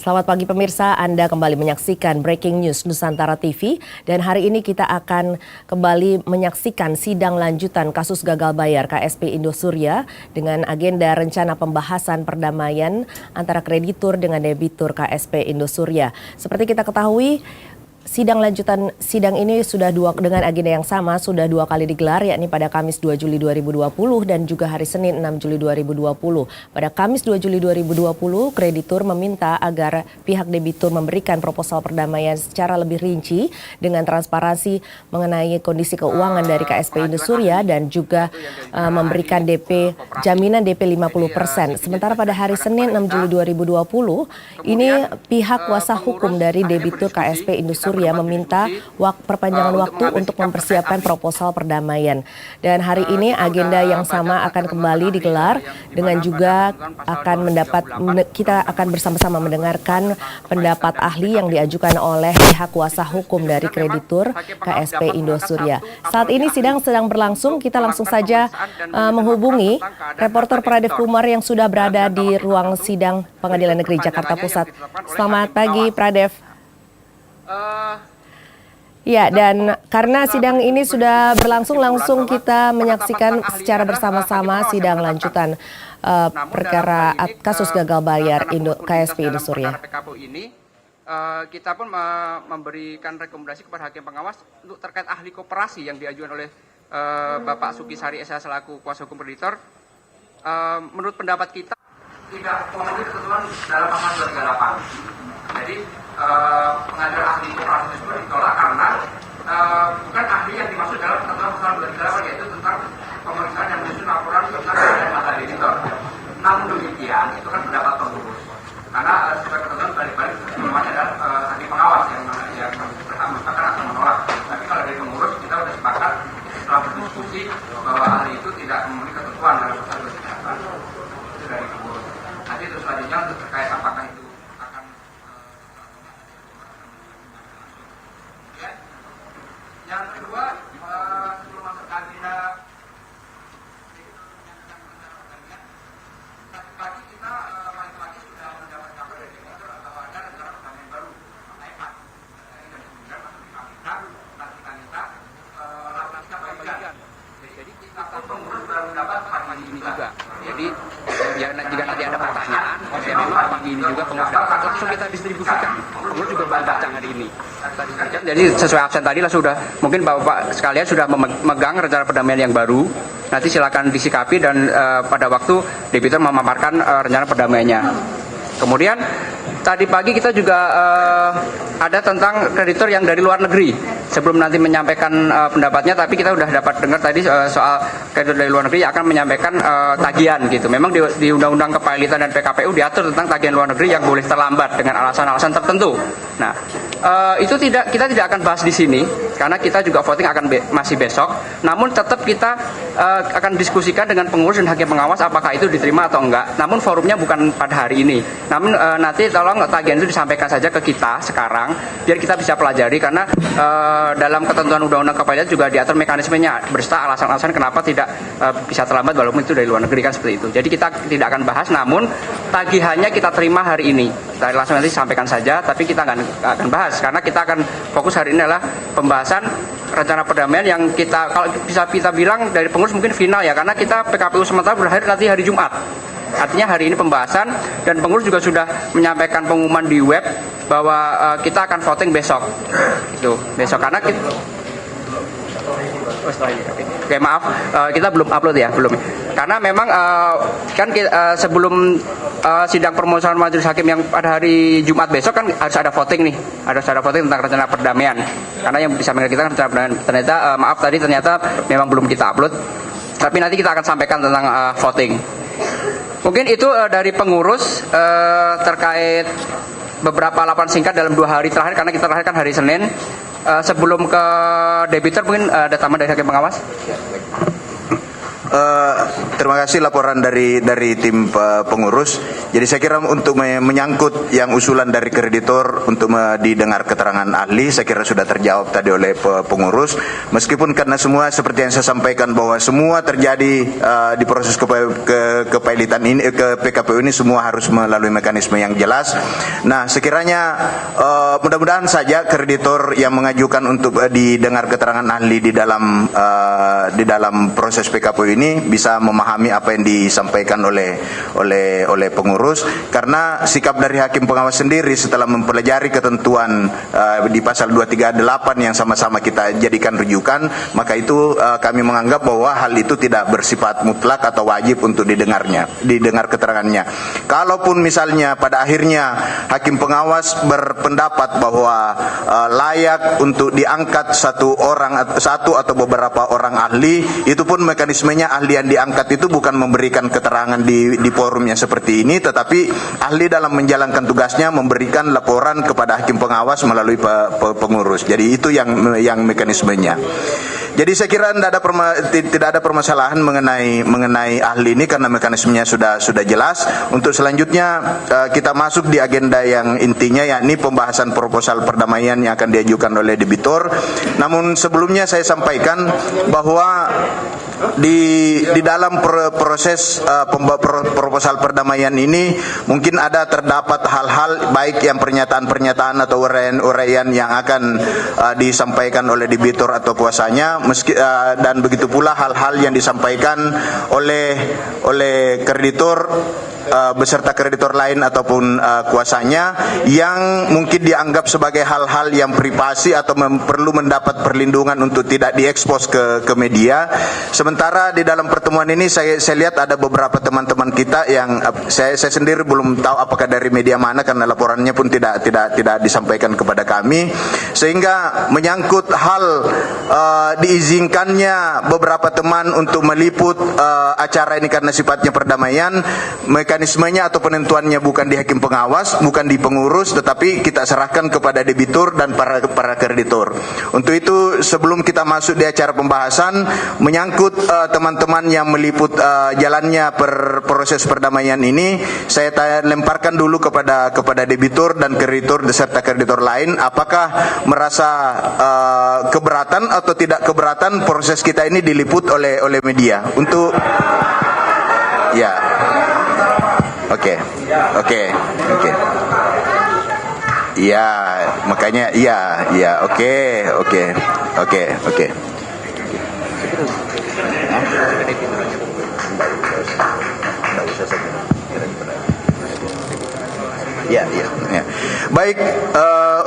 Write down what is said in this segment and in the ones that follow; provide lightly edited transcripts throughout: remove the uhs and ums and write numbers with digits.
Selamat pagi pemirsa, Anda kembali menyaksikan Breaking News Nusantara TV dan hari ini kita akan kembali menyaksikan sidang lanjutan kasus gagal bayar KSP Indosuria dengan agenda rencana pembahasan perdamaian antara kreditur dengan debitur KSP Indosuria. Seperti kita ketahui, sidang lanjutan sidang ini dengan agenda yang sama sudah 2 kali digelar, yakni pada Kamis 2 Juli 2020 dan juga hari Senin 6 Juli 2020. Pada Kamis 2 Juli 2020, kreditur meminta agar pihak debitur memberikan proposal perdamaian secara lebih rinci dengan transparansi mengenai kondisi keuangan dari KSP Indosuria dan juga memberikan jaminan DP 50%. Sementara pada hari Senin 6 Juli 2020, ini pihak kuasa hukum dari debitur KSP Indosuria meminta perpanjangan waktu untuk mempersiapkan proposal perdamaian. Dan hari ini agenda yang sama akan kembali digelar dengan juga kita akan bersama-sama mendengarkan pendapat ahli yang diajukan oleh pihak kuasa hukum dari kreditur KSP Indosuria. Saat ini sidang sedang berlangsung, kita langsung saja menghubungi reporter Pradef Kumar yang sudah berada di ruang sidang Pengadilan Negeri Jakarta Pusat. Selamat pagi, Pradef. Ya, dan karena sidang ini sudah berlangsung, langsung kita menyaksikan secara bersama-sama sidang lanjutan perkara kasus gagal bayar KSP Indosuria. Kita pun memberikan rekomendasi kepada hakim pengawas untuk terkait ahli koperasi yang diajukan oleh Bapak Sukisari SH selaku kuasa hukum kreditor. Menurut pendapat kita tidak memenuhi ketentuan dalam pasal 238. Jadi pengadilan ahli koperasi tersebut ditolak karena bukan ahli yang dimaksud dalam ketentuan pasal 238, yaitu tentang pemeriksaan yang menyusun laporan tentang keadaan mata debitor. Namun demikian itu kan pendapat pengurus, karena sesuai ketentuan balik-balik semuanya adalah ahli pengawas yang berhak menetapkan atau menolak. Tapi kalau dari pengurus kita sudah sepakat setelah berdiskusi bahwa ahli itu tidak memenuhi ketentuan dalam pasal 238. Itu dari pengurus. Nanti itu selanjutnya untuk terkait apakah itu yang kedua, sebelum masuk ke agenda tadi pagi kita pagi-pagi sudah mendapat kabar dari kreditur bahwa ada rencana perdamaian baru mengenai Pak. Dan kemudian masuk di KPK, nanti kita lakukan bagian. Jadi kita pengurus baru mendapat pagi ini juga. Jadi ya, jika nanti ada pertanyaan, ya memang pagi ini juga pengurus dapat langsung kita distribusikan. Pengurus juga baru baca hari ini. Jadi sesuai absen tadi lah sudah, mungkin Bapak sekalian sudah memegang rencana perdamaian yang baru. Nanti silakan disikapi dan pada waktu debitur memaparkan rencana perdamaiannya. Kemudian tadi pagi kita juga ada tentang kreditur yang dari luar negeri. Sebelum nanti menyampaikan pendapatnya, tapi kita sudah dapat dengar tadi soal kreditur dari luar negeri yang akan menyampaikan tagihan gitu. Memang di Undang-Undang Kepailitan dan PKPU diatur tentang tagihan luar negeri yang boleh terlambat dengan alasan-alasan tertentu. Nah, itu kita tidak akan bahas di sini karena kita juga voting masih besok. Namun tetap kita akan diskusikan dengan pengurus dan hakim pengawas apakah itu diterima atau enggak. Namun forumnya bukan pada hari ini. Namun nanti tolong tagihan itu disampaikan saja ke kita sekarang biar kita bisa pelajari karena dalam ketentuan Undang-Undang Kepailitan juga diatur mekanismenya berserta alasan-alasan kenapa tidak bisa terlambat walaupun itu dari luar negeri kan seperti itu. Jadi kita tidak akan bahas, namun tagihannya kita terima hari ini. Langsung nanti sampaikan saja, tapi kita akan bahas karena kita akan fokus hari ini adalah pembahasan rencana perdamaian yang kalau bisa kita bilang dari pengurus mungkin final ya, karena kita PKPU sementara berakhir nanti hari Jumat. Artinya hari ini pembahasan dan pengurus juga sudah menyampaikan pengumuman di web bahwa kita akan voting besok. Itu besok karena kita Oke, maaf, kita belum upload ya, belum. Karena memang sebelum sidang permohonan majelis hakim yang pada hari Jumat besok kan harus ada voting nih, harus ada voting tentang rencana perdamaian. Karena yang bisa kita rencana perdamaian ternyata memang belum kita upload. Tapi nanti kita akan sampaikan tentang voting. Mungkin itu dari pengurus terkait beberapa laporan singkat dalam 2 hari terakhir karena kita terakhir kan hari Senin. Sebelum ke debitur mungkin ada tambahan dari hakim pengawas. Terima kasih laporan dari tim pengurus. Jadi saya kira untuk menyangkut yang usulan dari kreditor untuk didengar keterangan ahli, saya kira sudah terjawab tadi oleh pengurus. Meskipun karena semua seperti yang saya sampaikan bahwa semua terjadi di proses kepailitan ini, ke PKPU ini semua harus melalui mekanisme yang jelas. Nah, sekiranya mudah-mudahan saja kreditor yang mengajukan untuk didengar keterangan ahli di dalam proses PKPU ini bisa memahami apa yang disampaikan oleh pengurus, karena sikap dari hakim pengawas sendiri setelah mempelajari ketentuan di pasal 238 yang sama-sama kita jadikan rujukan, maka itu kami menganggap bahwa hal itu tidak bersifat mutlak atau wajib untuk didengar keterangannya. Kalaupun misalnya pada akhirnya hakim pengawas berpendapat bahwa layak untuk diangkat satu atau beberapa orang ahli, itu pun mekanismenya ahli yang diangkat itu bukan memberikan keterangan di forum yang seperti ini, tetapi ahli dalam menjalankan tugasnya memberikan laporan kepada hakim pengawas melalui pengurus. Jadi itu yang mekanismenya. Jadi saya kira tidak ada permasalahan mengenai ahli ini karena mekanismenya sudah jelas. Untuk selanjutnya kita masuk di agenda yang intinya, yakni pembahasan proposal perdamaian yang akan diajukan oleh debitur. Namun sebelumnya saya sampaikan bahwa di dalam proses proposal perdamaian ini mungkin terdapat hal-hal baik yang pernyataan-pernyataan atau uraian yang akan disampaikan oleh debitur atau kuasanya, dan begitu pula hal-hal yang disampaikan oleh kreditor beserta kreditor lain ataupun kuasanya yang mungkin dianggap sebagai hal-hal yang privasi atau perlu mendapat perlindungan untuk tidak diekspos ke media. Sementara di dalam pertemuan ini saya lihat ada beberapa teman-teman kita yang saya sendiri belum tahu apakah dari media mana karena laporannya pun tidak disampaikan kepada kami, sehingga menyangkut hal diizinkannya beberapa teman untuk meliput acara ini karena sifatnya perdamaian. Mekanismenya atau penentuannya bukan di hakim pengawas, bukan di pengurus, tetapi kita serahkan kepada debitur dan para kreditor. Untuk itu sebelum kita masuk di acara pembahasan menyangkut teman-teman yang meliput jalannya proses perdamaian ini, saya lemparkan dulu kepada debitur dan kreditor beserta kreditor lain, apakah merasa keberatan atau tidak keberatan proses kita ini diliput oleh media. Untuk ya. Oke. Iya, makanya iya, oke. Ya. Baik,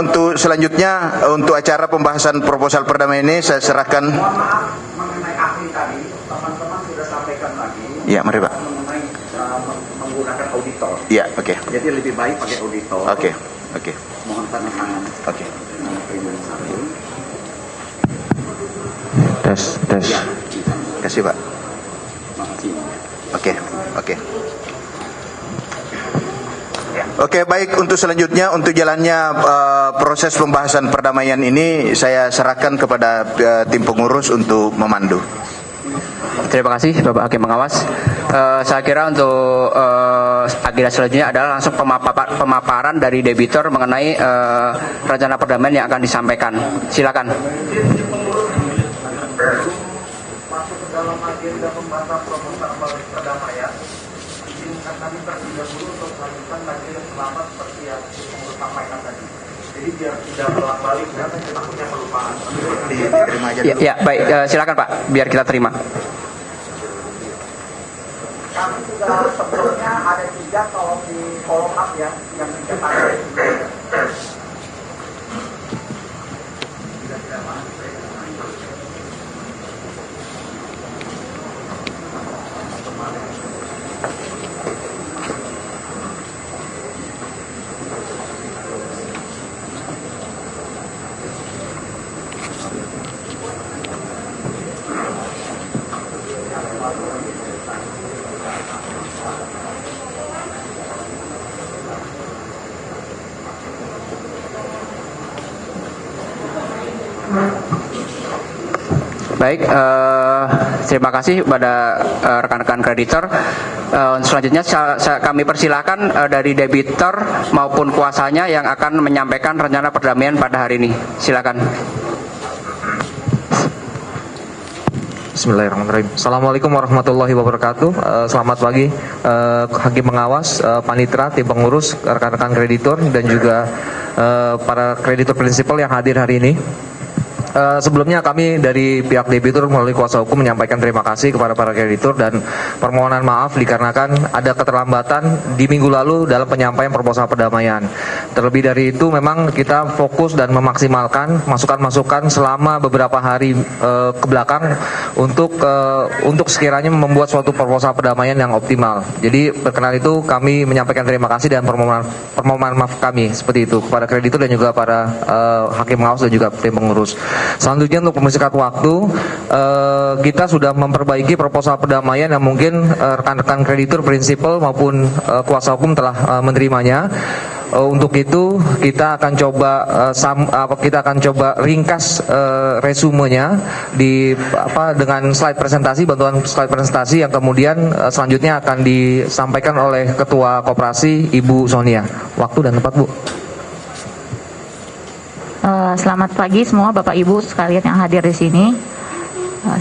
untuk selanjutnya untuk acara pembahasan proposal perdamaian ini saya serahkan. Mengenai ahli tadi, teman-teman sudah sampaikan lagi. Ya, mari Pak. Menggunakan auditor. Iya, oke. Jadi lebih baik pakai auditor. Oke. Mohon tanda tangan. Oke. Tes. Ya. Kasih Pak. Makasih. Oke. Oke, baik, untuk selanjutnya untuk jalannya proses pembahasan perdamaian ini saya serahkan kepada tim pengurus untuk memandu. Terima kasih Bapak Hakim Pengawas. Saya kira untuk agenda selanjutnya adalah langsung pemaparan dari debitur mengenai rencana perdamaian yang akan disampaikan. Silakan. Masuk ke dalam agenda pembahasan proposal perdamaian. Izinkan kami terlebih dahulu untuk melanjutkan lagi selama seperti yang pengurus sampaikan tadi. Jadi biar tidak bolak-balik dan takutnya kelupaan. Diterima aja dulu. Ya, baik. Silakan Pak, biar kita terima. Kami sudah sebelumnya ada 3 kalau di follow up ya, yang dicatat. Baik, terima kasih kepada rekan-rekan kreditor. Selanjutnya kami persilahkan dari debitor maupun kuasanya yang akan menyampaikan rencana perdamaian pada hari ini. Silakan. Bismillahirrahmanirrahim. Assalamualaikum warahmatullahi wabarakatuh. Selamat pagi hakim pengawas, panitera, tim pengurus, rekan-rekan kreditor dan juga para kreditor prinsipal yang hadir hari ini. Sebelumnya kami dari pihak debitur melalui kuasa hukum menyampaikan terima kasih kepada para kreditur dan permohonan maaf dikarenakan ada keterlambatan di minggu lalu dalam penyampaian proposal perdamaian. Terlebih dari itu memang kita fokus dan memaksimalkan masukan-masukan selama beberapa hari ke belakang untuk sekiranya membuat suatu proposal perdamaian yang optimal. Jadi berkenan itu kami menyampaikan terima kasih dan permohonan maaf kami seperti itu kepada kreditur dan juga para hakim pengawas dan juga tim pengurus. Selanjutnya untuk mempersingkat waktu, kita sudah memperbaiki proposal perdamaian yang mungkin rekan-rekan kreditur prinsipal maupun kuasa hukum telah menerimanya. Untuk itu kita akan coba ringkas resumenya dengan slide presentasi, bantuan slide presentasi yang kemudian selanjutnya akan disampaikan oleh Ketua Koperasi Ibu Sonia. Waktu dan tempat, Bu. Selamat pagi semua Bapak Ibu sekalian yang hadir di sini.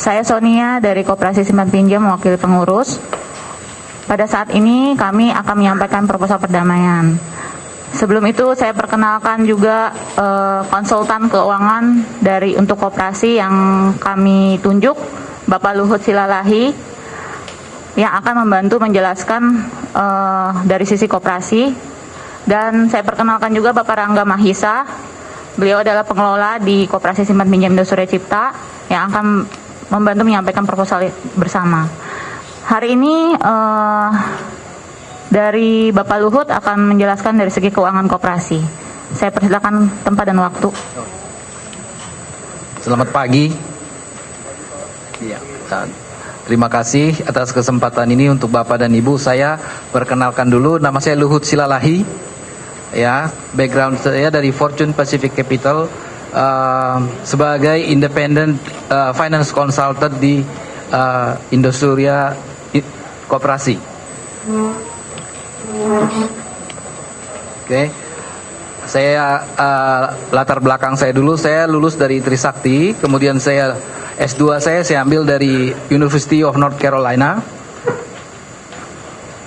Saya Sonia dari Koperasi Simpan Pinjam mewakili pengurus. Pada saat ini kami akan menyampaikan proposal perdamaian. Sebelum itu saya perkenalkan juga konsultan keuangan untuk koperasi yang kami tunjuk, Bapak Luhut Silalahi, yang akan membantu menjelaskan dari sisi koperasi. Dan saya perkenalkan juga Bapak Rangga Mahisa. Beliau adalah pengelola di Koperasi Simpan Pinjam Indo Surya Cipta yang akan membantu menyampaikan proposal bersama. Hari ini dari Bapak Luhut akan menjelaskan dari segi keuangan koperasi. Saya persilakan tempat dan waktu. Selamat pagi. Ya, terima kasih atas kesempatan ini untuk Bapak dan Ibu. Saya perkenalkan dulu, nama saya Luhut Silalahi. Ya, background saya dari Fortune Pacific Capital sebagai independent finance consultant di Indosuria Koperasi. Oke. Saya latar belakang saya dulu, saya lulus dari Trisakti, kemudian saya S2 saya ambil dari University of North Carolina.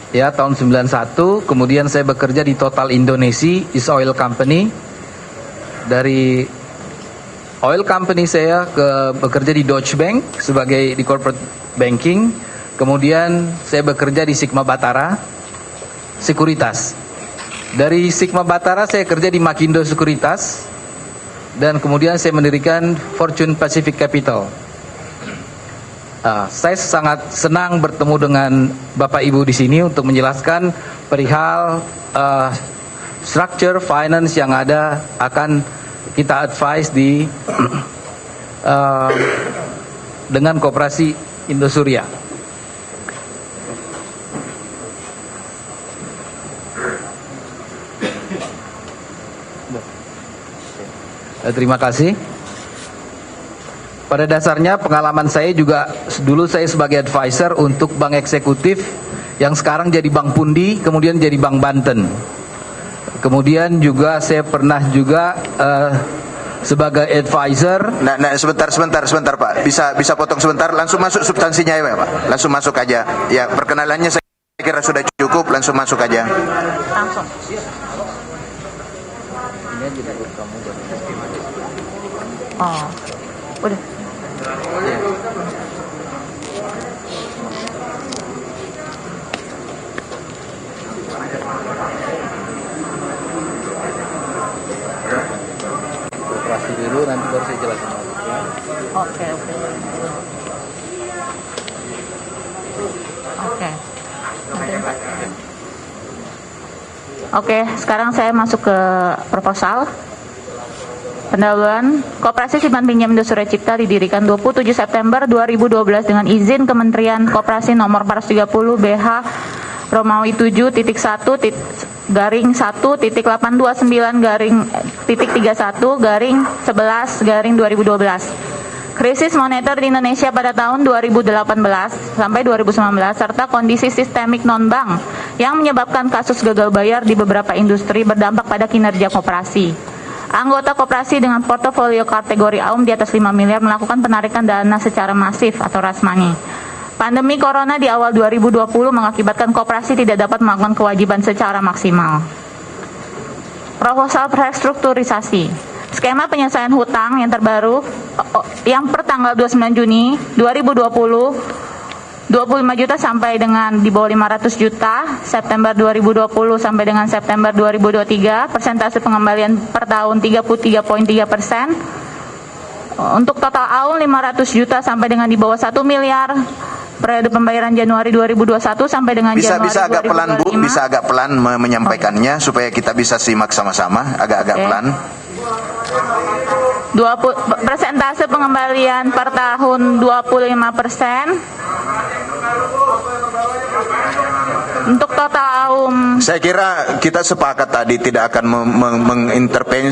Ya, tahun 91, kemudian saya bekerja di Total Indonesia East Oil Company. Dari oil company saya bekerja di Deutsche Bank sebagai di corporate banking. Kemudian saya bekerja di Sigma Batara Sekuritas. Dari Sigma Batara saya kerja di Makindo Sekuritas. Dan kemudian saya mendirikan Fortune Pacific Capital. Saya sangat senang bertemu dengan Bapak Ibu di sini untuk menjelaskan perihal structure finance yang ada akan kita advise dengan Koperasi Indosuria. Terima kasih. Pada dasarnya pengalaman saya juga dulu saya sebagai advisor untuk bank eksekutif yang sekarang jadi Bank Pundi, kemudian jadi Bank Banten. Kemudian juga saya pernah juga sebagai advisor. Nah, sebentar Pak. Bisa potong sebentar, langsung masuk substansinya ya Pak. Langsung masuk aja. Ya, perkenalannya saya kira sudah cukup, langsung masuk aja. Langsung. Oh, udah. Koperasi dulu, nanti baru saya jelaskan. Oke. Oke, sekarang saya masuk ke proposal. Pendahuluan, Koperasi Simpan Pinjam Indo Surya Cipta didirikan 27 September 2012 dengan izin Kementerian Koperasi nomor 430 BH Romawi 7.1 garing 1.829 garing titik 31 garing 11 garing 2012. krisis moneter di Indonesia pada tahun 2018 sampai 2019, serta kondisi sistemik non-bank yang menyebabkan kasus gagal bayar di beberapa industri berdampak pada kinerja koperasi. Anggota koperasi dengan portofolio kategori AUM di atas 5 miliar melakukan penarikan dana secara masif atau rush money. Pandemi corona di awal 2020 mengakibatkan koperasi tidak dapat melakukan kewajiban secara maksimal. Proposal restrukturisasi. Skema penyelesaian hutang yang terbaru yang per tanggal 29 Juni 2020 25 juta sampai dengan di bawah 500 juta, September 2020 sampai dengan September 2023, persentase pengembalian per tahun 33.3%. Untuk total AUM 500 juta sampai dengan di bawah 1 miliar. Periode pembayaran Januari 2021 sampai dengan Januari 2025. Bisa agak pelan Bu, bisa agak pelan menyampaikannya supaya kita bisa simak sama-sama, agak-agak pelan. Persentase pengembalian per tahun 25%. Untuk total AUM. Saya kira kita sepakat tadi tidak akan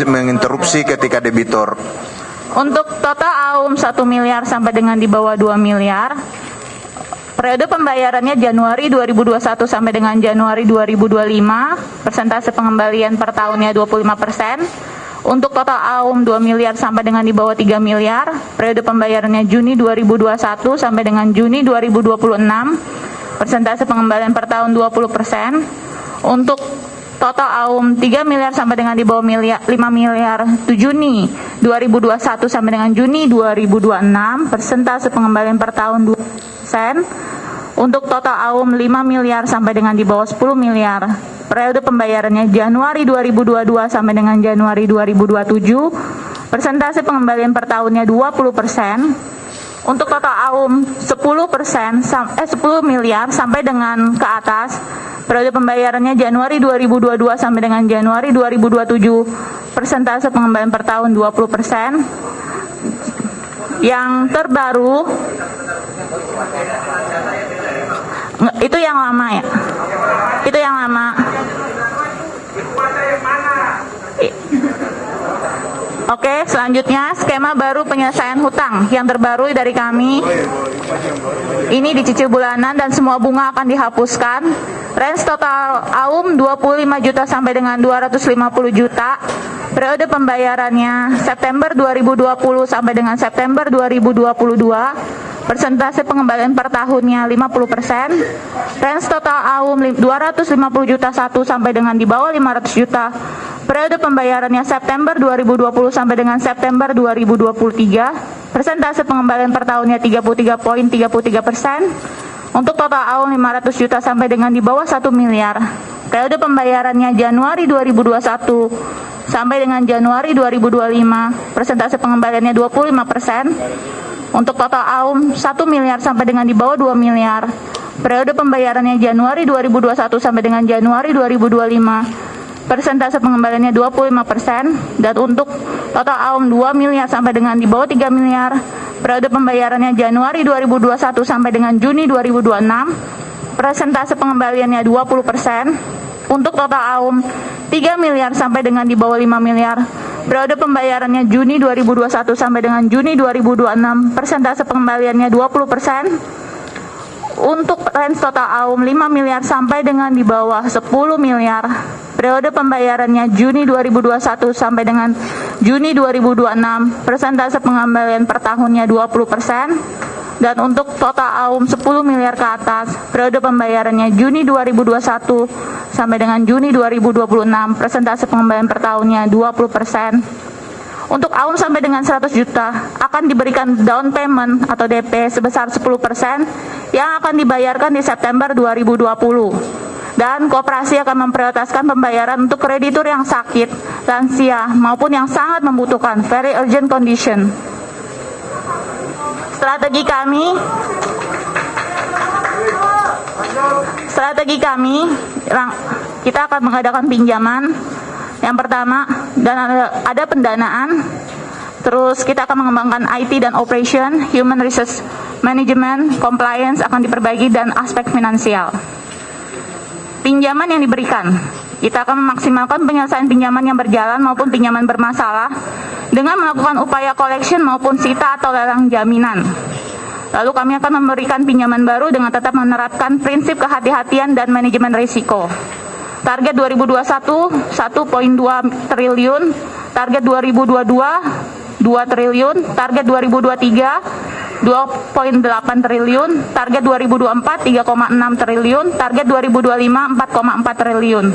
menginterupsi ketika debitor. Untuk total AUM 1 miliar sampai dengan di bawah 2 miliar. Periode pembayarannya Januari 2021 sampai dengan Januari 2025, persentase pengembalian per tahunnya 25%. Untuk total AUM 2 miliar sampai dengan di bawah 3 miliar, periode pembayarannya Juni 2021 sampai dengan Juni 2026, persentase pengembalian per tahun 20%. Untuk total AUM 3 miliar sampai dengan di bawah 5 miliar Juni 2021 sampai dengan Juni 2026, persentase pengembalian per tahun 2%. Untuk total AUM 5 miliar sampai dengan di bawah 10 miliar, periode pembayarannya Januari 2022 sampai dengan Januari 2027, persentase pengembalian per tahunnya 20%. Untuk total AUM 10 miliar sampai dengan ke atas, periode pembayarannya Januari 2022 sampai dengan Januari 2027, persentase pengembalian per tahun 20%. Yang terbaru itu yang lama ya. Itu yang lama. Oke, selanjutnya skema baru penyelesaian hutang yang terbaru dari kami. Ini dicicil bulanan dan semua bunga akan dihapuskan. Range total AUM 25 juta sampai dengan 250 juta. Periode pembayarannya September 2020 sampai dengan September 2022. Persentase pengembalian per tahunnya 50%. Range total AUM 250 juta 1 sampai dengan di bawah 500 juta. Periode pembayarannya September 2020 sampai dengan September 2023. Persentase pengembalian per tahunnya 33.33%. Untuk total AUM 500 juta sampai dengan di bawah 1 miliar. Periode pembayarannya Januari 2021 sampai dengan Januari 2025. Persentase pengembaliannya 25%. Untuk total AUM 1 miliar sampai dengan di bawah 2 miliar. Periode pembayarannya Januari 2021 sampai dengan Januari 2025. Persentase pengembaliannya 25%. Dan untuk total AUM 2 miliar sampai dengan di bawah 3 miliar. Periode pembayarannya Januari 2021 sampai dengan Juni 2026. Persentase pengembaliannya 20%. Untuk total AUM 3 miliar sampai dengan di bawah 5 miliar. Periode pembayarannya Juni 2021 sampai dengan Juni 2026, persentase pengembaliannya 20%. Untuk range total AUM 5 miliar sampai dengan di bawah 10 miliar. Periode pembayarannya Juni 2021 sampai dengan Juni 2026, persentase pengembalian per tahunnya 20%. Dan untuk total AUM 10 miliar ke atas, periode pembayarannya Juni 2021 sampai dengan Juni 2026, persentase pengembalian per tahunnya 20%. Untuk AUM sampai dengan 100 juta akan diberikan down payment atau DP sebesar 10% yang akan dibayarkan di September 2020. Dan koperasi akan memprioritaskan pembayaran untuk kreditur yang sakit, lansia, maupun yang sangat membutuhkan very urgent condition. Strategi kami, kita akan mengadakan pinjaman. Yang pertama, dan ada pendanaan. Terus kita akan mengembangkan IT dan operation, human resource management, compliance akan diperbaiki, dan aspek finansial. Pinjaman yang diberikan, kita akan memaksimalkan penyelesaian pinjaman yang berjalan maupun pinjaman bermasalah dengan melakukan upaya collection maupun sita atau lelang jaminan. Lalu kami akan memberikan pinjaman baru dengan tetap menerapkan prinsip kehati-hatian dan manajemen risiko. Target 2021 1,2 triliun, target 2022 2 triliun, target 2023 2,8 triliun, target 2024 3,6 triliun, target 2025 4,4 triliun.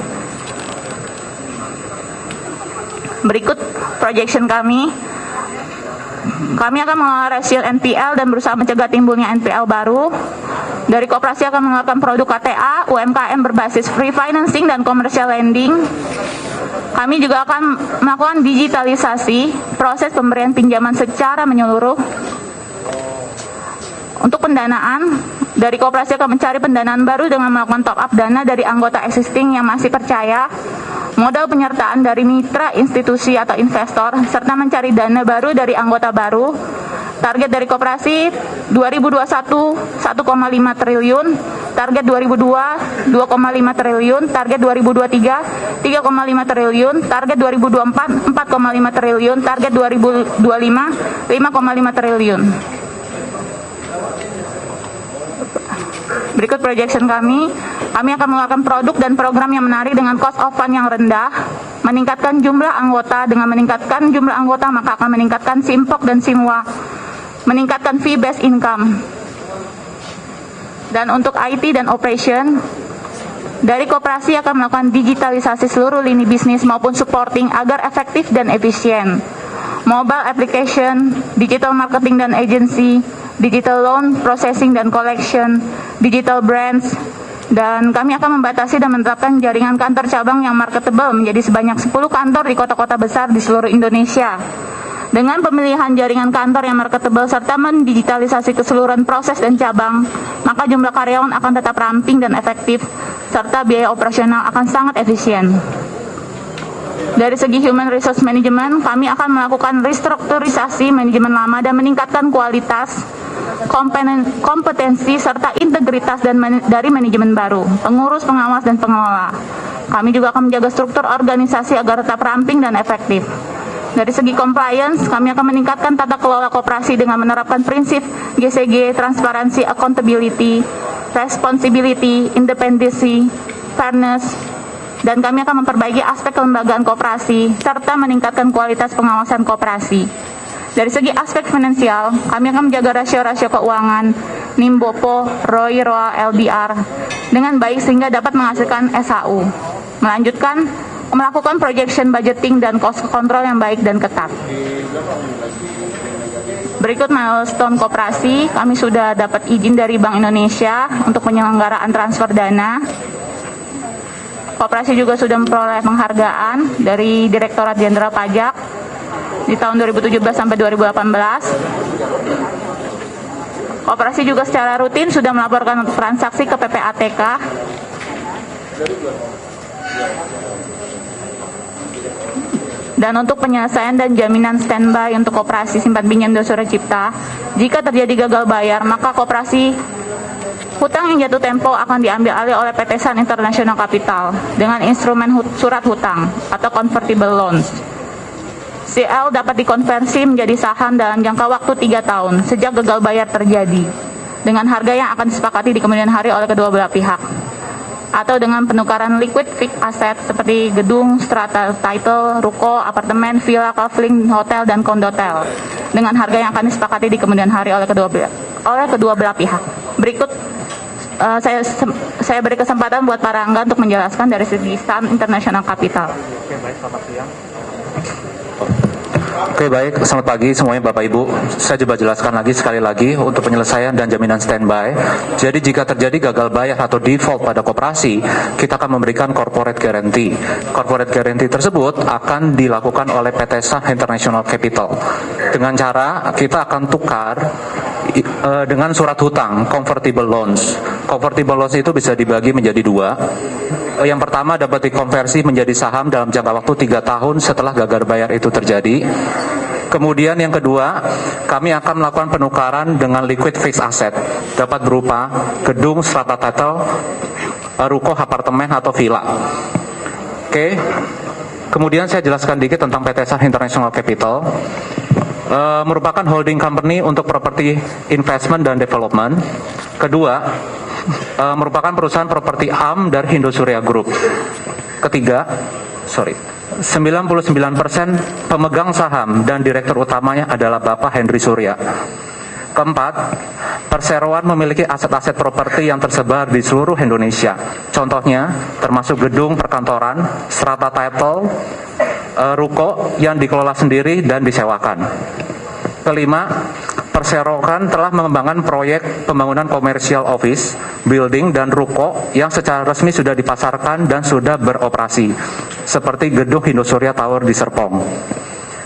Berikut projection kami. Kami akan mengelola rasio NPL dan berusaha mencegah timbulnya NPL baru. Dari koperasi akan mengeluarkan produk KTA, UMKM berbasis free financing dan commercial lending. Kami juga akan melakukan digitalisasi proses pemberian pinjaman secara menyeluruh. Untuk pendanaan, dari koperasi akan mencari pendanaan baru dengan melakukan top up dana dari anggota existing yang masih percaya, modal penyertaan dari mitra, institusi atau investor, serta mencari dana baru dari anggota baru. Target dari koperasi 2021 1,5 triliun, target 2002 2,5 triliun, target 2023 3,5 triliun, target 2024 4,5 triliun, target 2025 5,5 triliun. Berikut projection kami akan mengeluarkan produk dan program yang menarik dengan cost of fund yang rendah, meningkatkan jumlah anggota. Dengan meningkatkan jumlah anggota maka akan meningkatkan simpok dan simwa, meningkatkan fee based income. Dan untuk IT dan operation, dari koperasi akan melakukan digitalisasi seluruh lini bisnis maupun supporting agar efektif dan efisien. Mobile application, digital marketing dan agency, digital loan processing dan collection, digital brands, dan kami akan membatasi dan menerapkan jaringan kantor cabang yang marketable menjadi sebanyak 10 kantor di kota-kota besar di seluruh Indonesia. Dengan pemilihan jaringan kantor yang marketable serta mendigitalisasi keseluruhan proses dan cabang, maka jumlah karyawan akan tetap ramping dan efektif, serta biaya operasional akan sangat efisien. Dari segi human resource management, kami akan melakukan restrukturisasi manajemen lama dan meningkatkan kualitas, kompetensi, serta integritas dari manajemen baru, pengurus, pengawas, dan pengelola. Kami juga akan menjaga struktur organisasi agar tetap ramping dan efektif. Dari segi compliance, kami akan meningkatkan tata kelola koperasi dengan menerapkan prinsip GCG, transparansi, accountability, responsibility, independency, fairness, dan kami akan memperbaiki aspek kelembagaan koperasi serta meningkatkan kualitas pengawasan koperasi. Dari segi aspek finansial, kami akan menjaga rasio-rasio keuangan, NIM BOPO, ROI, ROA, LDR dengan baik sehingga dapat menghasilkan SHU. Melanjutkan, melakukan projection budgeting dan cost control yang baik dan ketat. Berikut milestone koperasi, kami sudah dapat izin dari Bank Indonesia untuk penyelenggaraan transfer dana. Koperasi juga sudah memperoleh penghargaan dari Direktorat Jenderal Pajak di tahun 2017 sampai 2018. Koperasi juga secara rutin sudah melaporkan untuk transaksi ke PPATK. Dan untuk penyelesaian dan jaminan standby untuk koperasi simpan pinjam Indosuria Cipta, jika terjadi gagal bayar, maka koperasi hutang yang jatuh tempo akan diambil alih oleh PT Sun International Capital dengan instrumen surat hutang atau convertible loans. CL dapat dikonversi menjadi saham dalam jangka waktu 3 tahun sejak gagal bayar terjadi dengan harga yang akan disepakati di kemudian hari oleh kedua belah pihak, atau dengan penukaran liquid fixed asset seperti gedung, strata title, ruko, apartemen, villa, kafling, hotel, dan kondotel dengan harga yang akan disepakati di kemudian hari oleh kedua belah pihak. Berikut saya beri kesempatan buat para angga untuk menjelaskan dari segi Sun International Capital. Oke, baik, selamat siang. Oke, baik, selamat pagi semuanya Bapak Ibu. Saya coba jelaskan lagi sekali lagi untuk penyelesaian dan jaminan standby. Jadi jika terjadi gagal bayar atau default pada koperasi, kita akan memberikan corporate guarantee. Corporate guarantee tersebut akan dilakukan oleh PT Sun International Capital. Dengan cara kita akan tukar dengan surat hutang, convertible loans. Convertible loans itu bisa dibagi menjadi 2. Yang pertama dapat dikonversi menjadi saham dalam jangka waktu 3 tahun setelah gagal bayar itu terjadi. Kemudian yang kedua, kami akan melakukan penukaran dengan liquid fixed asset. Dapat berupa gedung, strata title, ruko, apartemen, atau villa. Oke. Kemudian saya jelaskan dikit tentang PT San International Capital. Merupakan holding company untuk property investment dan development. Kedua, merupakan perusahaan properti ARM dari Indosuria Group. Ketiga, 99% pemegang saham dan direktur utamanya adalah Bapak Henry Surya. Keempat, perseroan memiliki aset-aset properti yang tersebar di seluruh Indonesia. Contohnya, termasuk gedung perkantoran, strata title, ruko yang dikelola sendiri dan disewakan. Kelima, perseroan telah mengembangkan proyek pembangunan komersial office, building, dan ruko yang secara resmi sudah dipasarkan dan sudah beroperasi, seperti gedung Indosuria Tower di Serpong.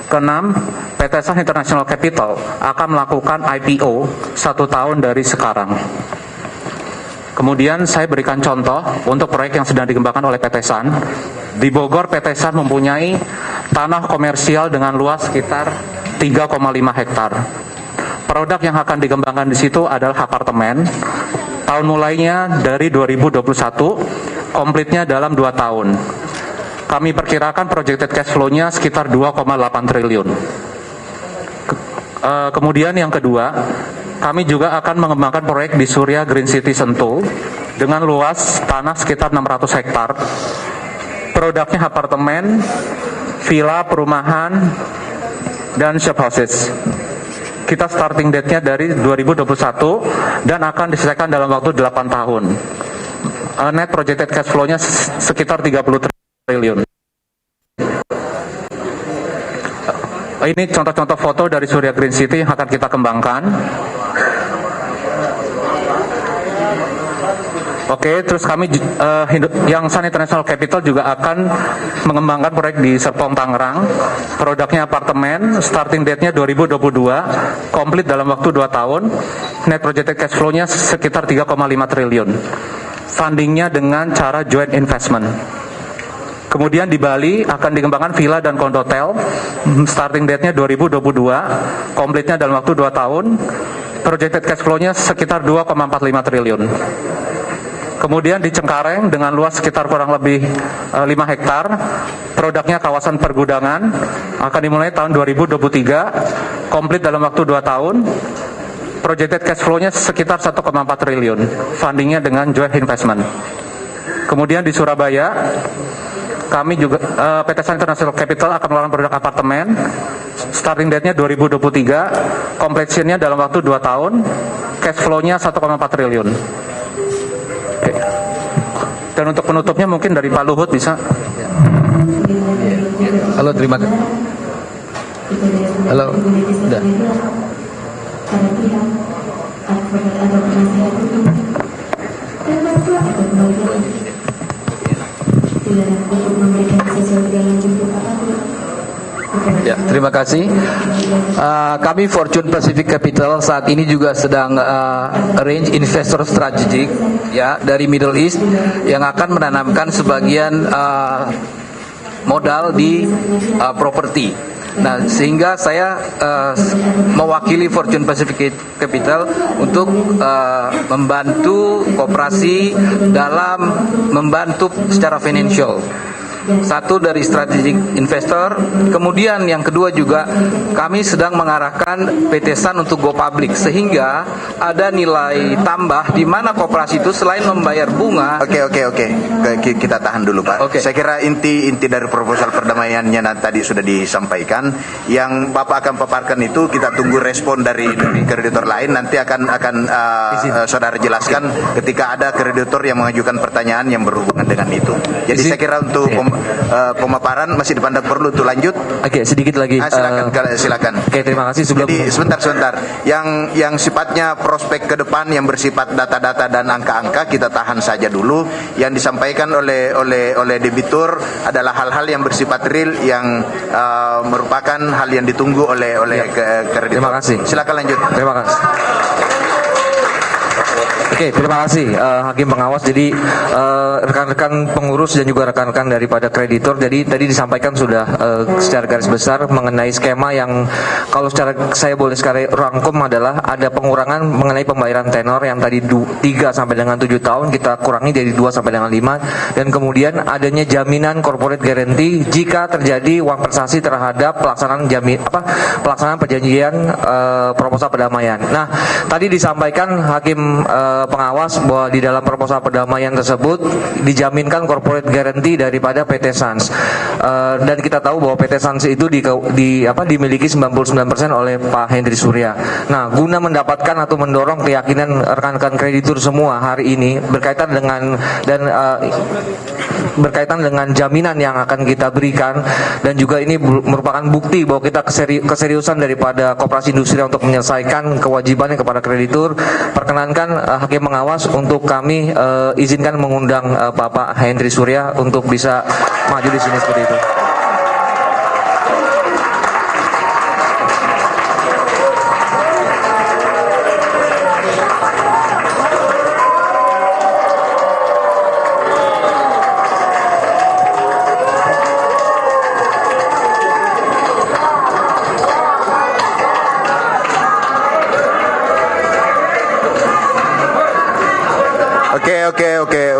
Keenam, PT San International Capital akan melakukan IPO 1 tahun dari sekarang. Kemudian saya berikan contoh untuk proyek yang sedang dikembangkan oleh PT San. Di Bogor, PT San mempunyai tanah komersial dengan luas sekitar 3,5 hektar. Produk yang akan dikembangkan di situ adalah apartemen. Tahun mulainya dari 2021, komplitnya dalam 2 tahun. Kami perkirakan projected cash flow-nya sekitar 2,8 triliun. Kemudian yang kedua, kami juga akan mengembangkan proyek di Surya Green City Sentul dengan luas tanah sekitar 600 hektar. Produknya apartemen, villa, perumahan, dan shop houses. Kita starting date-nya dari 2021 dan akan diselesaikan dalam waktu 8 tahun. Net projected cash flow-nya sekitar 30 triliun. Ini contoh-contoh foto dari Surya Green City yang akan kita kembangkan. Oke, terus kami yang San International Capital juga akan mengembangkan proyek di Serpong, Tangerang. Produknya apartemen, starting date-nya 2022, komplit dalam waktu 2 tahun. Net projected cash flow-nya sekitar 3,5 triliun. Fundingnya dengan cara joint investment. Kemudian di Bali akan dikembangkan villa dan kondotel, starting date-nya 2022, komplitnya dalam waktu 2 tahun, projected cash flow-nya sekitar 2,45 triliun. Kemudian di Cengkareng dengan luas sekitar kurang lebih 5 hektar, produknya kawasan pergudangan, akan dimulai tahun 2023, komplit dalam waktu 2 tahun, projected cash flow-nya sekitar 1,4 triliun, fundingnya dengan joint investment. Kemudian di Surabaya, kami juga PT San International Capital akan melakukan produk apartemen, starting date-nya 2023, completion-nya dalam waktu 2 tahun, cash flow-nya 1,4 triliun. Oke. Dan untuk penutupnya mungkin dari Pak Luhut bisa. Halo, terima kasih. Halo, udah. Ya, terima kasih. Kami Fortune Pacific Capital saat ini juga sedang arrange investor strategik ya dari Middle East yang akan menanamkan sebagian modal di properti. Nah, sehingga saya mewakili Fortune Pacific Capital untuk membantu koperasi dalam membantu secara financial. Satu dari strategic investor, kemudian yang kedua juga kami sedang mengarahkan PT San untuk go public sehingga ada nilai tambah di mana koperasi itu selain membayar bunga. Oke. Kita tahan dulu, Pak. Oke. Saya kira inti dari proposal perdamaiannya tadi sudah disampaikan. Yang Bapak akan paparkan itu kita tunggu respon dari kreditor lain. Nanti akan saudara jelaskan ketika ada kreditor yang mengajukan pertanyaan yang berhubungan dengan itu. Jadi saya kira untuk pemaparan masih dipandang perlu untuk lanjut. Oke, sedikit lagi. Silakan. Oke, terima kasih. Jadi sebentar. Yang sifatnya prospek ke depan yang bersifat data-data dan angka-angka kita tahan saja dulu. Yang disampaikan oleh debitur adalah hal-hal yang bersifat real yang merupakan hal yang ditunggu oleh kreditor. Terima kasih. Silakan lanjut. Terima kasih. Oke, terima kasih Hakim Pengawas. Jadi rekan-rekan pengurus dan juga rekan-rekan daripada kreditor. Jadi tadi disampaikan sudah secara garis besar mengenai skema yang kalau secara saya boleh sekali rangkum adalah ada pengurangan mengenai pembayaran tenor yang tadi 3 sampai dengan 7 tahun kita kurangi dari 2 sampai dengan 5, dan kemudian adanya jaminan corporate guarantee jika terjadi uang prestasi terhadap pelaksanaan perjanjian proposal perdamaian. Nah, tadi disampaikan Hakim Pengawas bahwa di dalam proposal perdamaian tersebut dijaminkan corporate guarantee daripada PT Sans, dan kita tahu bahwa PT Sans itu dimiliki 99% oleh Pak Henry Surya. Nah, guna mendapatkan atau mendorong keyakinan rekan-rekan kreditur semua hari ini berkaitan dengan jaminan yang akan kita berikan, dan juga ini merupakan bukti bahwa kita keseriusan daripada Koperasi Industri untuk menyelesaikan kewajibannya kepada kreditur. Perkenankan Hakim Pengawas untuk kami izinkan mengundang Bapak Henry Surya untuk bisa maju di sini seperti itu.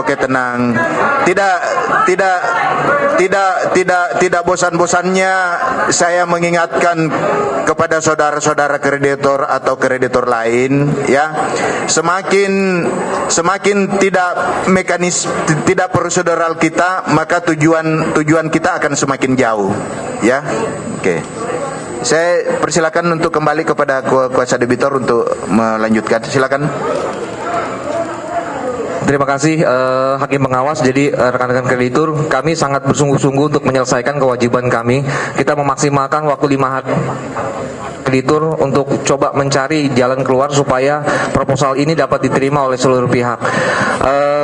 Oke, tenang. Tidak bosan-bosannya saya mengingatkan kepada saudara-saudara kreditor atau kreditor lain, ya. Semakin tidak prosedural kita, maka tujuan kita akan semakin jauh, ya. Oke. Saya persilakan untuk kembali kepada kuasa debitur untuk melanjutkan. Silakan. Terima kasih Hakim Pengawas. Jadi rekan-rekan kreditur, kami sangat bersungguh-sungguh untuk menyelesaikan kewajiban kami. Kita memaksimalkan waktu 5 hari kreditur untuk coba mencari jalan keluar supaya proposal ini dapat diterima oleh seluruh pihak.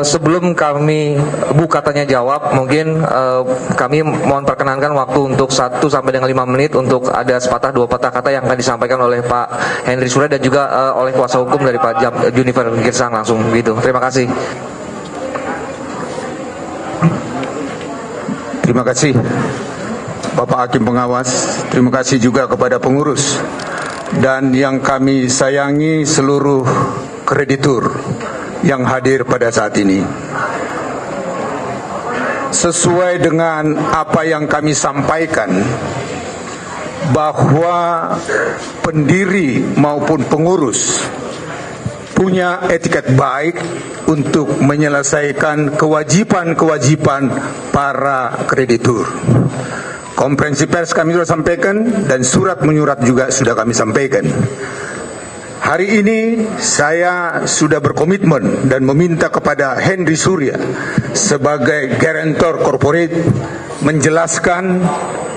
Sebelum kami buka tanya jawab, mungkin kami mohon perkenankan waktu untuk 1 sampai dengan 5 menit untuk ada sepatah 2 patah kata yang akan disampaikan oleh Pak Henry Surya dan juga oleh kuasa hukum dari Pak Junifer Girsang langsung gitu. Terima kasih. Terima kasih Bapak Hakim Pengawas, terima kasih juga kepada pengurus dan yang kami sayangi seluruh kreditur yang hadir pada saat ini. Sesuai dengan apa yang kami sampaikan, bahwa pendiri maupun pengurus punya etiket baik untuk menyelesaikan kewajiban-kewajiban para kreditur. Konferensi pers kami sudah sampaikan dan surat menyurat juga sudah kami sampaikan. Hari ini saya sudah berkomitmen dan meminta kepada Henry Surya sebagai guarantor corporate menjelaskan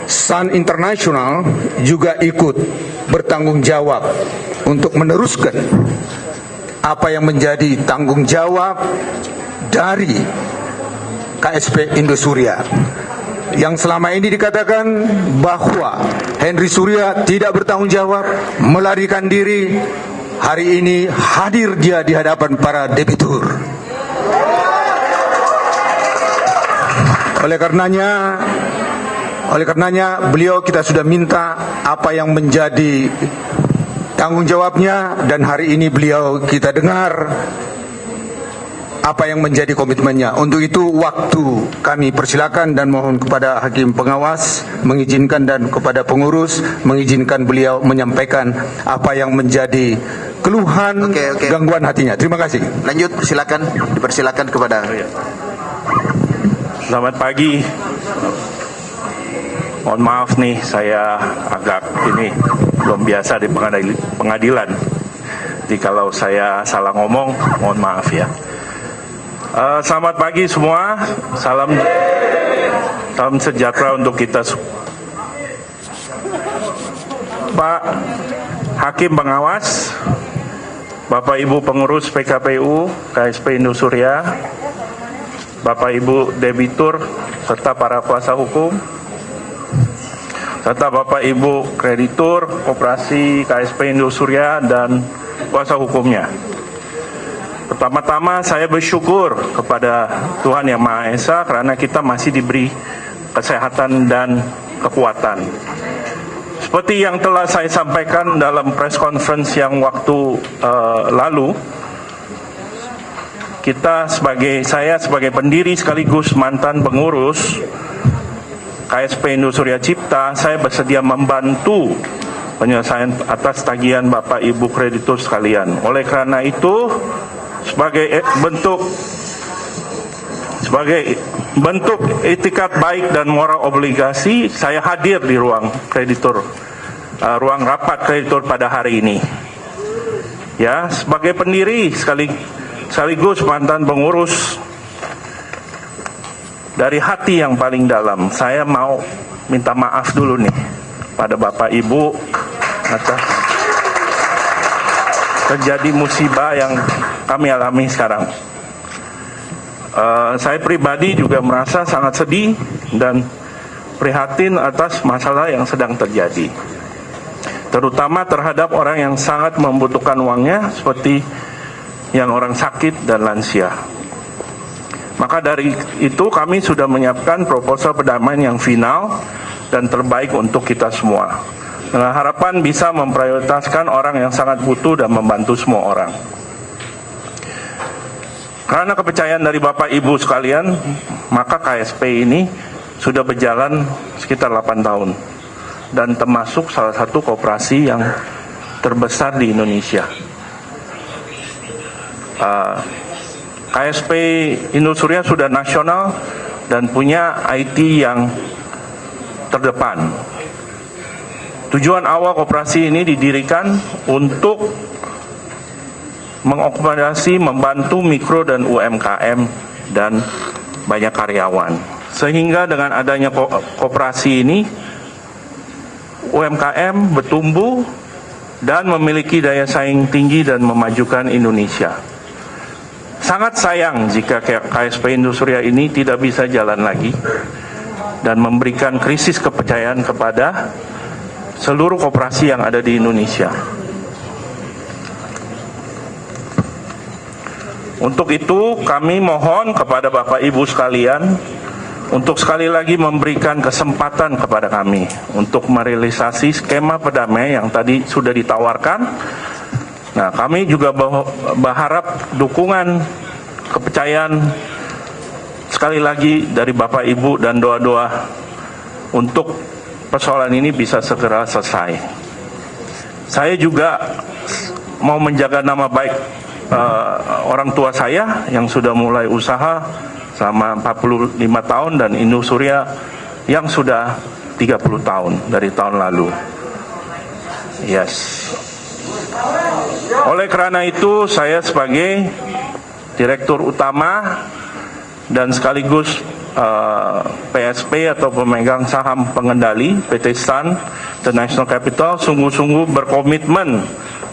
Sun International juga ikut bertanggung jawab untuk meneruskan apa yang menjadi tanggung jawab dari KSP Indosuria. Yang selama ini dikatakan bahwa Henry Surya tidak bertanggung jawab, melarikan diri, hari ini hadir dia di hadapan para debitur. Oleh karenanya beliau kita sudah minta apa yang menjadi tanggung jawabnya, dan hari ini beliau kita dengar apa yang menjadi komitmennya. Untuk itu waktu kami persilakan dan mohon kepada Hakim Pengawas mengizinkan dan kepada pengurus mengizinkan beliau menyampaikan apa yang menjadi keluhan, gangguan hatinya. Terima kasih. Lanjut, silakan, dipersilakan kepada. Selamat pagi. Mohon maaf nih, saya agak belum biasa di pengadilan. Jadi kalau saya salah ngomong, mohon maaf ya. Selamat pagi semua, salam sejahtera untuk kita. Pak Hakim Pengawas, Bapak Ibu pengurus PKPU, KSP Indosuria, Bapak Ibu debitur, serta para kuasa hukum, serta Bapak Ibu kreditur, Koperasi KSP Indosuria dan kuasa hukumnya. Pertama-tama saya bersyukur kepada Tuhan Yang Maha Esa karena kita masih diberi kesehatan dan kekuatan. Seperti yang telah saya sampaikan dalam press conference yang waktu lalu, saya sebagai pendiri sekaligus mantan pengurus KSP Indosuria Cipta, saya bersedia membantu penyelesaian atas tagihan Bapak Ibu kreditur sekalian. Oleh karena itu, sebagai bentuk etikat baik dan moral obligasi, saya hadir di ruang rapat kreditur pada hari ini. Ya, sebagai pendiri sekaligus mantan pengurus, dari hati yang paling dalam, saya mau minta maaf dulu nih pada Bapak Ibu atas terjadi musibah yang kami alami sekarang. Saya pribadi juga merasa sangat sedih dan prihatin atas masalah yang sedang terjadi, terutama terhadap orang yang sangat membutuhkan uangnya seperti yang orang sakit dan lansia. Maka dari itu kami sudah menyiapkan proposal perdamaian yang final dan terbaik untuk kita semua, dengan harapan bisa memprioritaskan orang yang sangat butuh dan membantu semua orang. Karena kepercayaan dari Bapak Ibu sekalian, maka KSP ini sudah berjalan sekitar 8 tahun dan termasuk salah satu koperasi yang terbesar di Indonesia. KSP Indosuria sudah nasional dan punya IT yang terdepan. Tujuan awal koperasi ini didirikan untuk mengakomodasi, membantu mikro dan UMKM dan banyak karyawan. Sehingga dengan adanya koperasi ini, UMKM bertumbuh dan memiliki daya saing tinggi dan memajukan Indonesia. Sangat sayang jika KSP Indosuria ini tidak bisa jalan lagi dan memberikan krisis kepercayaan kepada seluruh koperasi yang ada di Indonesia. Untuk itu kami mohon kepada Bapak Ibu sekalian untuk sekali lagi memberikan kesempatan kepada kami untuk merealisasi skema perdamaian yang tadi sudah ditawarkan. Nah, kami juga berharap dukungan, kepercayaan sekali lagi dari Bapak Ibu dan doa-doa untuk persoalan ini bisa segera selesai. Saya juga mau menjaga nama baik orang tua saya yang sudah mulai usaha selama 45 tahun dan Indosuria yang sudah 30 tahun dari tahun lalu. Yes. Oleh karena itu, saya sebagai Direktur Utama dan sekaligus PSP atau pemegang saham pengendali PT Sun International Capital sungguh-sungguh berkomitmen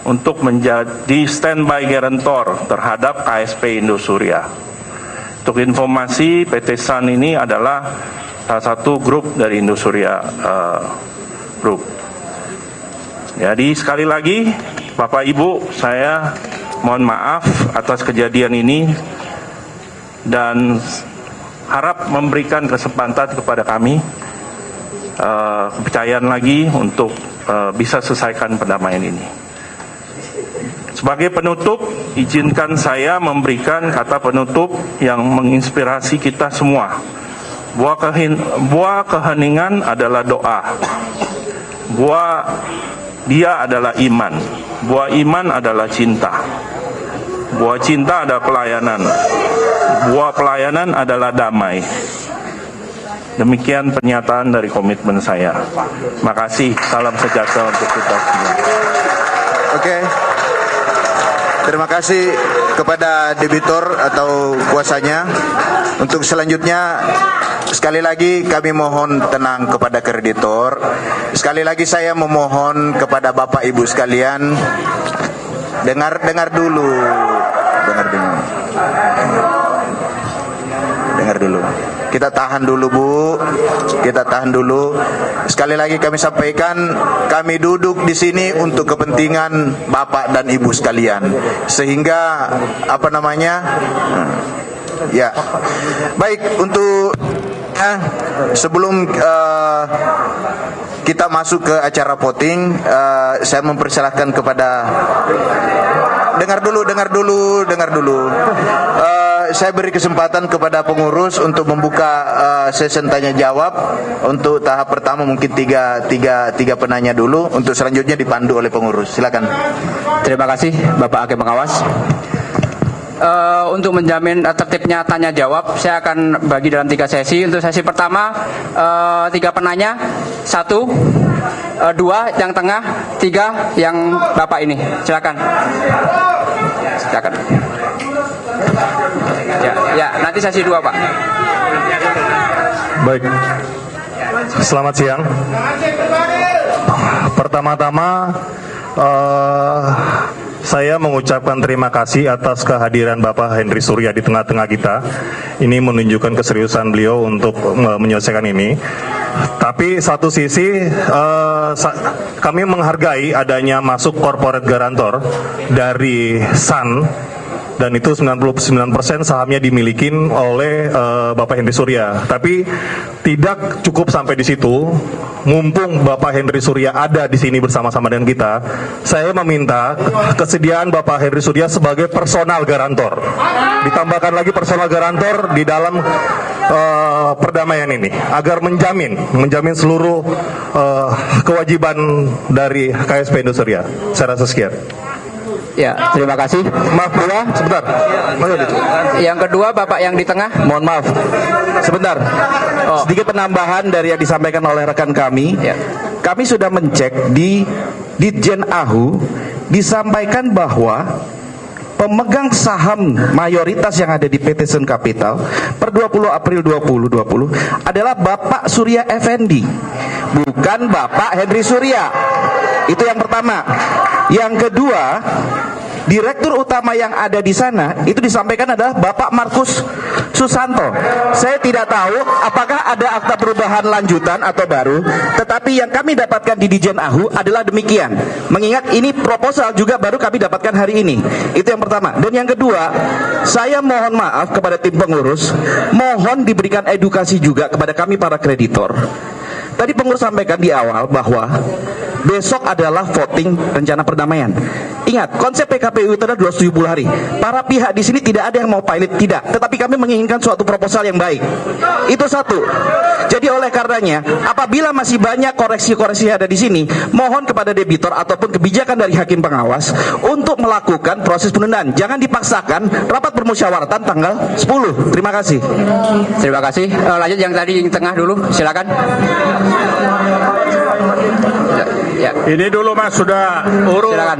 untuk menjadi standby guarantor terhadap KSP Indosuria. Untuk informasi, PT Sun ini adalah salah satu grup dari Indosuria Group. Jadi sekali lagi, Bapak Ibu, saya mohon maaf atas kejadian ini dan harap memberikan kesempatan kepada kami kepercayaan lagi untuk bisa selesaikan perdamaian ini. Sebagai penutup, izinkan saya memberikan kata penutup yang menginspirasi kita semua. Buah keheningan adalah doa. Buah dia adalah iman. Buah iman adalah cinta. Buah cinta adalah pelayanan. Buah pelayanan adalah damai. Demikian pernyataan dari komitmen saya. Makasih. Salam sejahtera untuk kita semua. Oke. Terima kasih kepada debitur atau kuasanya. Untuk selanjutnya, sekali lagi kami mohon tenang kepada kreditor. Sekali lagi saya memohon kepada Bapak Ibu sekalian, dengar dulu. dengar dulu. Kita tahan dulu, Bu. Kita tahan dulu. Sekali lagi kami sampaikan, kami duduk di sini untuk kepentingan Bapak dan Ibu sekalian. Sehingga ya. Baik, untuk sebelum kita masuk ke acara voting, saya mempersilahkan kepada dengar dulu. Saya beri kesempatan kepada pengurus untuk membuka sesi tanya jawab. Untuk tahap pertama mungkin tiga penanya dulu. Untuk selanjutnya dipandu oleh pengurus. Silakan. Terima kasih Bapak Hakim Pengawas. Untuk menjamin tertibnya tanya jawab, saya akan bagi dalam 3 sesi. Untuk sesi pertama 3 penanya, 1, 2 yang tengah, 3 yang Bapak ini. Silakan. Ya, nanti sesi 2, Pak. Baik. Selamat siang. Pertama-tama saya mengucapkan terima kasih atas kehadiran Bapak Henry Surya di tengah-tengah kita. Ini menunjukkan keseriusan beliau untuk menyelesaikan ini. Tapi satu sisi kami menghargai adanya masuk corporate guarantor dari SAN, dan itu 99% sahamnya dimiliki oleh Bapak Henry Surya. Tapi tidak cukup sampai di situ. Mumpung Bapak Henry Surya ada di sini bersama-sama dengan kita, saya meminta kesediaan Bapak Henry Surya sebagai personal garantor. Ditambahkan lagi personal garantor di dalam perdamaian ini agar menjamin seluruh kewajiban dari KSP Indosurya. Saya rasa sekian. Ya, terima kasih. Maaf, sebentar. Yang kedua, Bapak yang di tengah. Mohon maaf, sebentar. Sedikit penambahan dari yang disampaikan oleh rekan kami. Kami sudah mencek di Ditjen AHU, disampaikan bahwa pemegang saham mayoritas yang ada di PT Sun Capital per 20 April 2020 adalah Bapak Surya Effendi, bukan Bapak Henry Surya. Itu yang pertama. Yang kedua, direktur utama yang ada di sana itu disampaikan adalah Bapak Markus Susanto. Saya tidak tahu apakah ada akta perubahan lanjutan atau baru, tetapi yang kami dapatkan di Ditjen AHU adalah demikian. Mengingat ini proposal juga baru kami dapatkan hari ini. Itu yang pertama. Dan yang kedua, saya mohon maaf kepada tim pengurus, mohon diberikan edukasi juga kepada kami para kreditor. Tadi pengurus sampaikan di awal bahwa besok adalah voting rencana perdamaian. Ingat, konsep PKPU itu adalah 270 hari. Para pihak di sini tidak ada yang mau pilot, tidak. Tetapi kami menginginkan suatu proposal yang baik. Itu satu. Jadi oleh karenanya, apabila masih banyak koreksi-koreksi yang ada di sini, mohon kepada debitor ataupun kebijakan dari hakim pengawas untuk melakukan proses penundaan. Jangan dipaksakan rapat permusyawaratan tanggal 10. Terima kasih. Terima kasih. Lanjut yang tadi yang tengah dulu, silakan. Ya. Ini dulu Mas sudah urus. Silakan.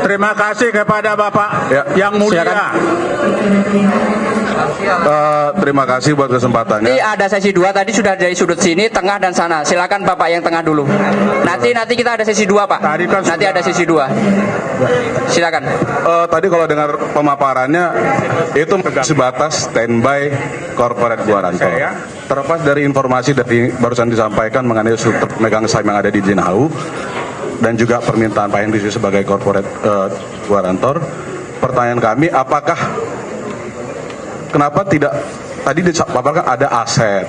Terima kasih kepada Bapak yang mulia. Terima kasih buat kesempatannya. Ini ada sesi 2 tadi sudah dari sudut sini, tengah dan sana. Silakan Bapak yang tengah dulu. Nanti kita ada sesi 2, Pak. Nanti ada sesi 2. Silakan. Tadi kalau dengar pemaparannya itu sebatas standby corporate guarantor. Terlepas dari informasi dari barusan disampaikan mengenai pemegang saham yang ada di Ditjen AHU dan juga permintaan Pak Henry sebagai corporate guarantor, pertanyaan kami kenapa tidak tadi dipaparkan ada aset,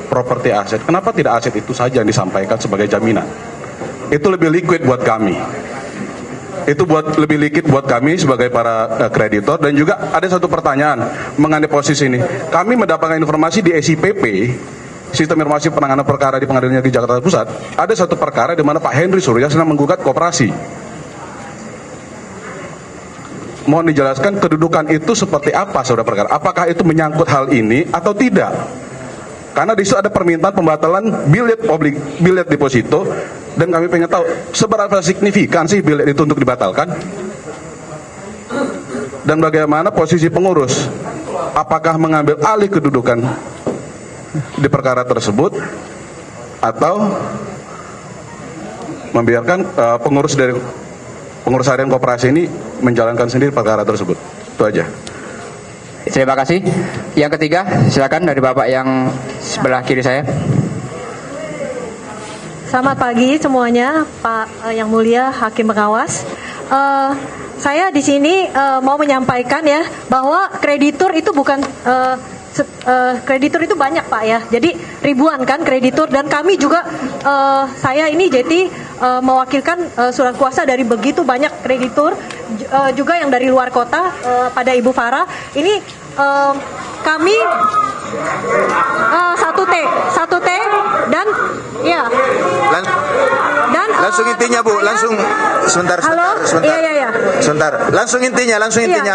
properti aset. Kenapa tidak aset itu saja yang disampaikan sebagai jaminan? Itu lebih liquid buat kami. Itu lebih liquid buat kami sebagai para kreditor. Dan juga ada satu pertanyaan mengenai posisi ini. Kami mendapatkan informasi di SIPP, Sistem Informasi Penanganan Perkara di Pengadilan Negeri Jakarta Pusat, ada satu perkara di mana Pak Henry Surya sedang menggugat koperasi. Mohon dijelaskan kedudukan itu seperti apa, saudara perkara? Apakah itu menyangkut hal ini atau tidak? Karena di situ ada permintaan pembatalan bilet deposito, dan kami pengen tahu seberapa signifikan sih bilet itu untuk dibatalkan, dan bagaimana posisi pengurus, apakah mengambil alih kedudukan di perkara tersebut atau membiarkan pengurus harian koperasi ini menjalankan sendiri perkara tersebut. Itu aja. Terima kasih. Yang ketiga, silakan dari Bapak yang sebelah kiri saya. Selamat pagi semuanya, Pak yang mulia Hakim Pengawas. Saya di sini mau menyampaikan ya bahwa kreditur itu bukan kreditur itu banyak Pak ya. Jadi ribuan kan kreditur, dan kami juga saya ini jadi mewakilkan surat kuasa dari begitu banyak kreditur juga yang dari luar kota pada Ibu Farah. Ini kami 1T dan ya dan langsung intinya Bu, langsung sebentar. Iya. Sebentar. Langsung intinya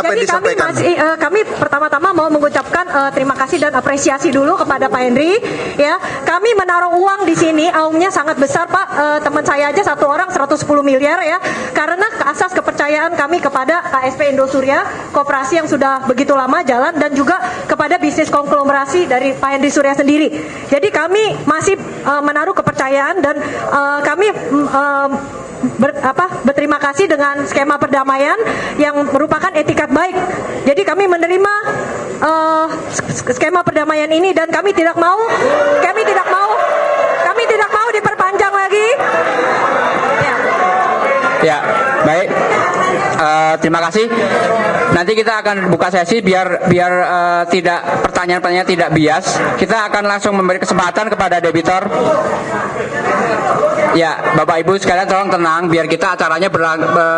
apa yang disampaikan. Kami pertama-tama mau mengucapkan terima kasih dan apresiasi dulu kepada Pak Henry ya. Kami menaruh uang di sini, aumnya sangat besar Pak. Teman saya aja satu orang 110 miliar ya. Karena asas kepercayaan kami kepada KSP Indosuria, koperasi yang sudah begitu lama jalan, dan juga kepada bisnis konglomerasi dari Pak Henry Surya sendiri. Jadi kami masih menaruh kepercayaan, dan kami berterima kasih dengan skema perdamaian yang merupakan etikat baik. Jadi kami menerima skema perdamaian ini, dan kami tidak mau diperpanjang lagi. Ya, baik. Terima kasih. Nanti kita akan buka sesi biar tidak pertanyaan-pertanyaan tidak bias. Kita akan langsung memberi kesempatan kepada debitor. Ya, Bapak Ibu sekalian tolong tenang biar kita acaranya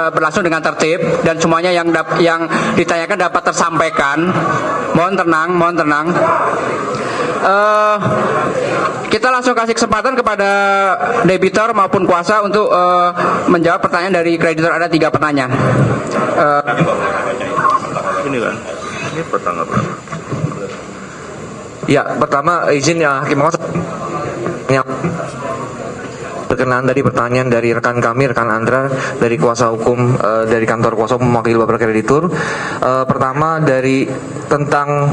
berlangsung dengan tertib dan semuanya yang ditanyakan dapat tersampaikan. Mohon tenang. Kita langsung kasih kesempatan kepada debitor maupun kuasa untuk menjawab pertanyaan dari kreditor. Ada 3 penanya. Ini kan, ini pertanggal berapa? Ya, pertama izin ya Hakim Pengawas yang berkenaan dari pertanyaan dari rekan Andra dari kuasa hukum dari kantor kuasa hukum mewakili beberapa kreditur. Pertama dari tentang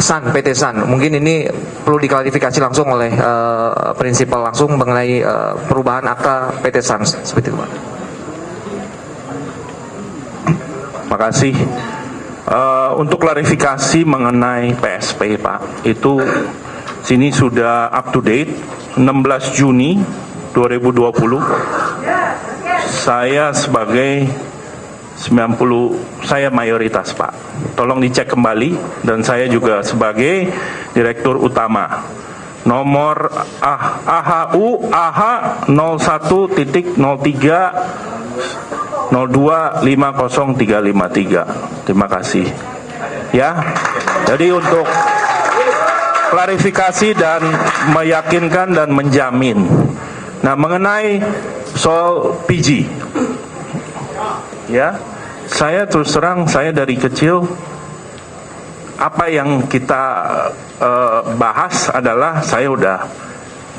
PT San, mungkin ini perlu diklarifikasi langsung oleh prinsipal langsung mengenai perubahan akta PT San seperti itu Pak. Terima kasih. Untuk klarifikasi mengenai PSP Pak, itu sini sudah up to date 16 Juni 2020. Saya sebagai 90, saya mayoritas Pak. Tolong dicek kembali, dan saya juga sebagai direktur utama. Nomor AHU AH 01.03.02.50353. Terima kasih. Ya. Jadi untuk klarifikasi dan meyakinkan dan menjamin. Nah, mengenai soal PG. Ya. Saya terus terang, saya dari kecil apa yang kita bahas adalah saya udah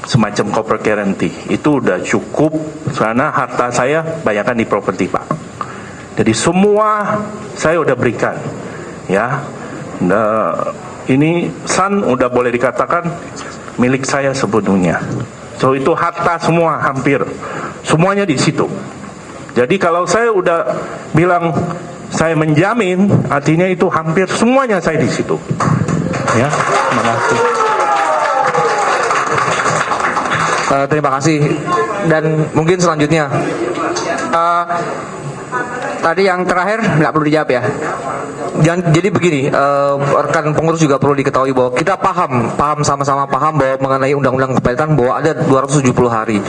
semacam corporate guarantee. Itu udah cukup karena harta saya banyakkan di properti Pak. Jadi semua saya udah berikan. Ya. Nah, ini San udah boleh dikatakan milik saya sepenuhnya. So itu harta semua hampir semuanya di situ. Jadi kalau saya udah bilang saya menjamin, artinya itu hampir semuanya saya di situ. Ya, terima kasih. Terima kasih. Dan mungkin selanjutnya tadi yang terakhir nggak perlu dijawab ya. Jadi begini, rekan pengurus juga perlu diketahui bahwa kita sama-sama paham bahwa mengenai undang-undang kepailitan bahwa ada 270 hari.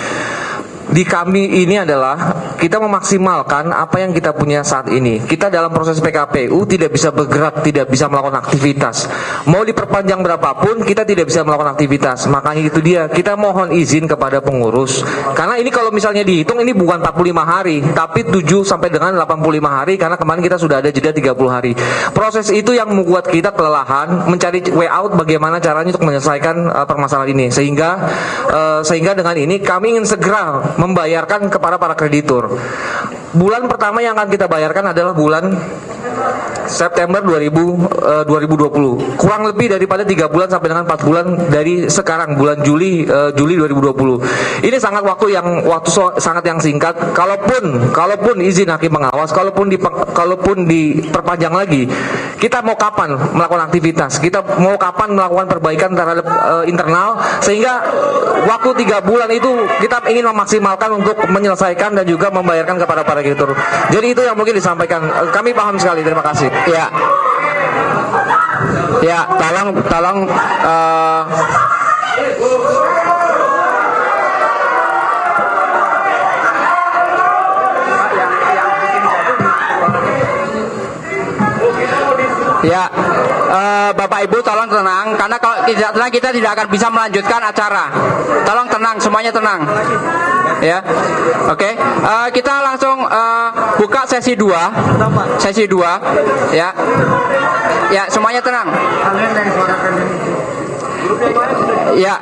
Di kami ini adalah kita memaksimalkan apa yang kita punya saat ini. Kita dalam proses PKPU tidak bisa bergerak, tidak bisa melakukan aktivitas. Mau diperpanjang berapapun kita tidak bisa melakukan aktivitas. Makanya itu dia, kita mohon izin kepada pengurus. Karena ini kalau misalnya dihitung ini bukan 45 hari, tapi 7 sampai dengan 85 hari karena kemarin kita sudah ada jeda 30 hari. Proses itu yang membuat kita kelelahan mencari way out bagaimana caranya untuk menyelesaikan permasalahan ini. Sehingga dengan ini kami ingin segera membayarkan kepada para kreditur. Bulan pertama yang akan kita bayarkan adalah bulan September 2020. Kurang lebih daripada 3 bulan sampai dengan 4 bulan dari sekarang, bulan Juli 2020. Ini sangat waktu sangat yang singkat. Kalaupun izin Hakim Pengawas, kalaupun diperpanjang lagi, kita mau kapan melakukan aktivitas, kita mau kapan melakukan perbaikan terhadap internal, sehingga waktu 3 bulan itu kita ingin memaksimalkan untuk menyelesaikan dan juga membayarkan kepada para kreditur. Jadi itu yang mungkin disampaikan. Kami paham sekali. Terima kasih. Ya, tolong. Ya, Bapak Ibu tolong tenang, karena kalau tidak tenang kita tidak akan bisa melanjutkan acara. Tolong tenang, semuanya tenang. Ya, oke. Kita langsung buka sesi 2. Sesi 2. Ya, ya, semuanya tenang. Ya.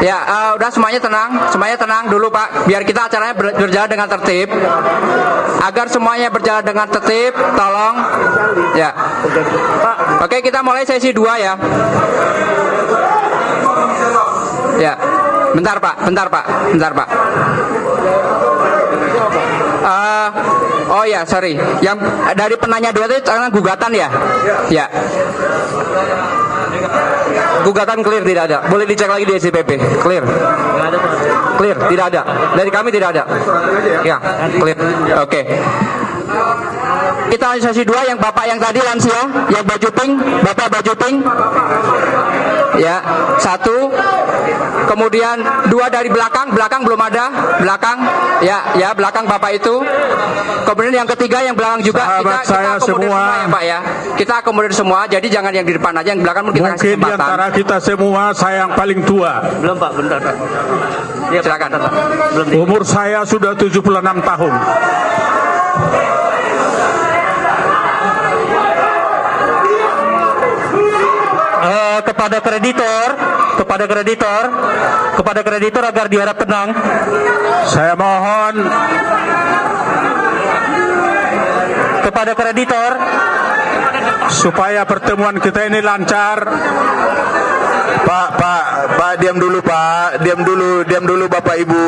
Ya, udah semuanya tenang dulu Pak, biar kita acaranya berjalan dengan tertib. Agar semuanya berjalan dengan tertib, tolong. Ya. Oke, kita mulai sesi 2 ya. Ya. Bentar Pak. Oh ya, sorry. Yang dari penanya 2 itu karena gugatan ya? Ya. Gugatan clear, tidak ada. Boleh dicek lagi di SCPP. Clear. Clear, tidak ada. Dari kami tidak ada. Ya, clear. Oke. Kita lanjut sesi 2 yang Bapak yang tadi lansia, yang baju pink, Bapak baju pink. Ya, 1. Kemudian 2 dari belakang belum ada. Belakang. Ya, belakang Bapak itu. Kemudian yang ketiga yang belakang juga kita akomodir semua ya Pak ya. Kita akomodir semua, jadi jangan yang di depan aja, yang belakang kita kasih kesempatan. Mungkin di antara kita semua saya yang paling tua. Belum Pak, bentar. Ya, silakan. Umur saya sudah 76 tahun. Kepada kreditor agar diharap tenang. Saya mohon kepada kreditor supaya pertemuan kita ini lancar. Pak, diam dulu Bapak Ibu.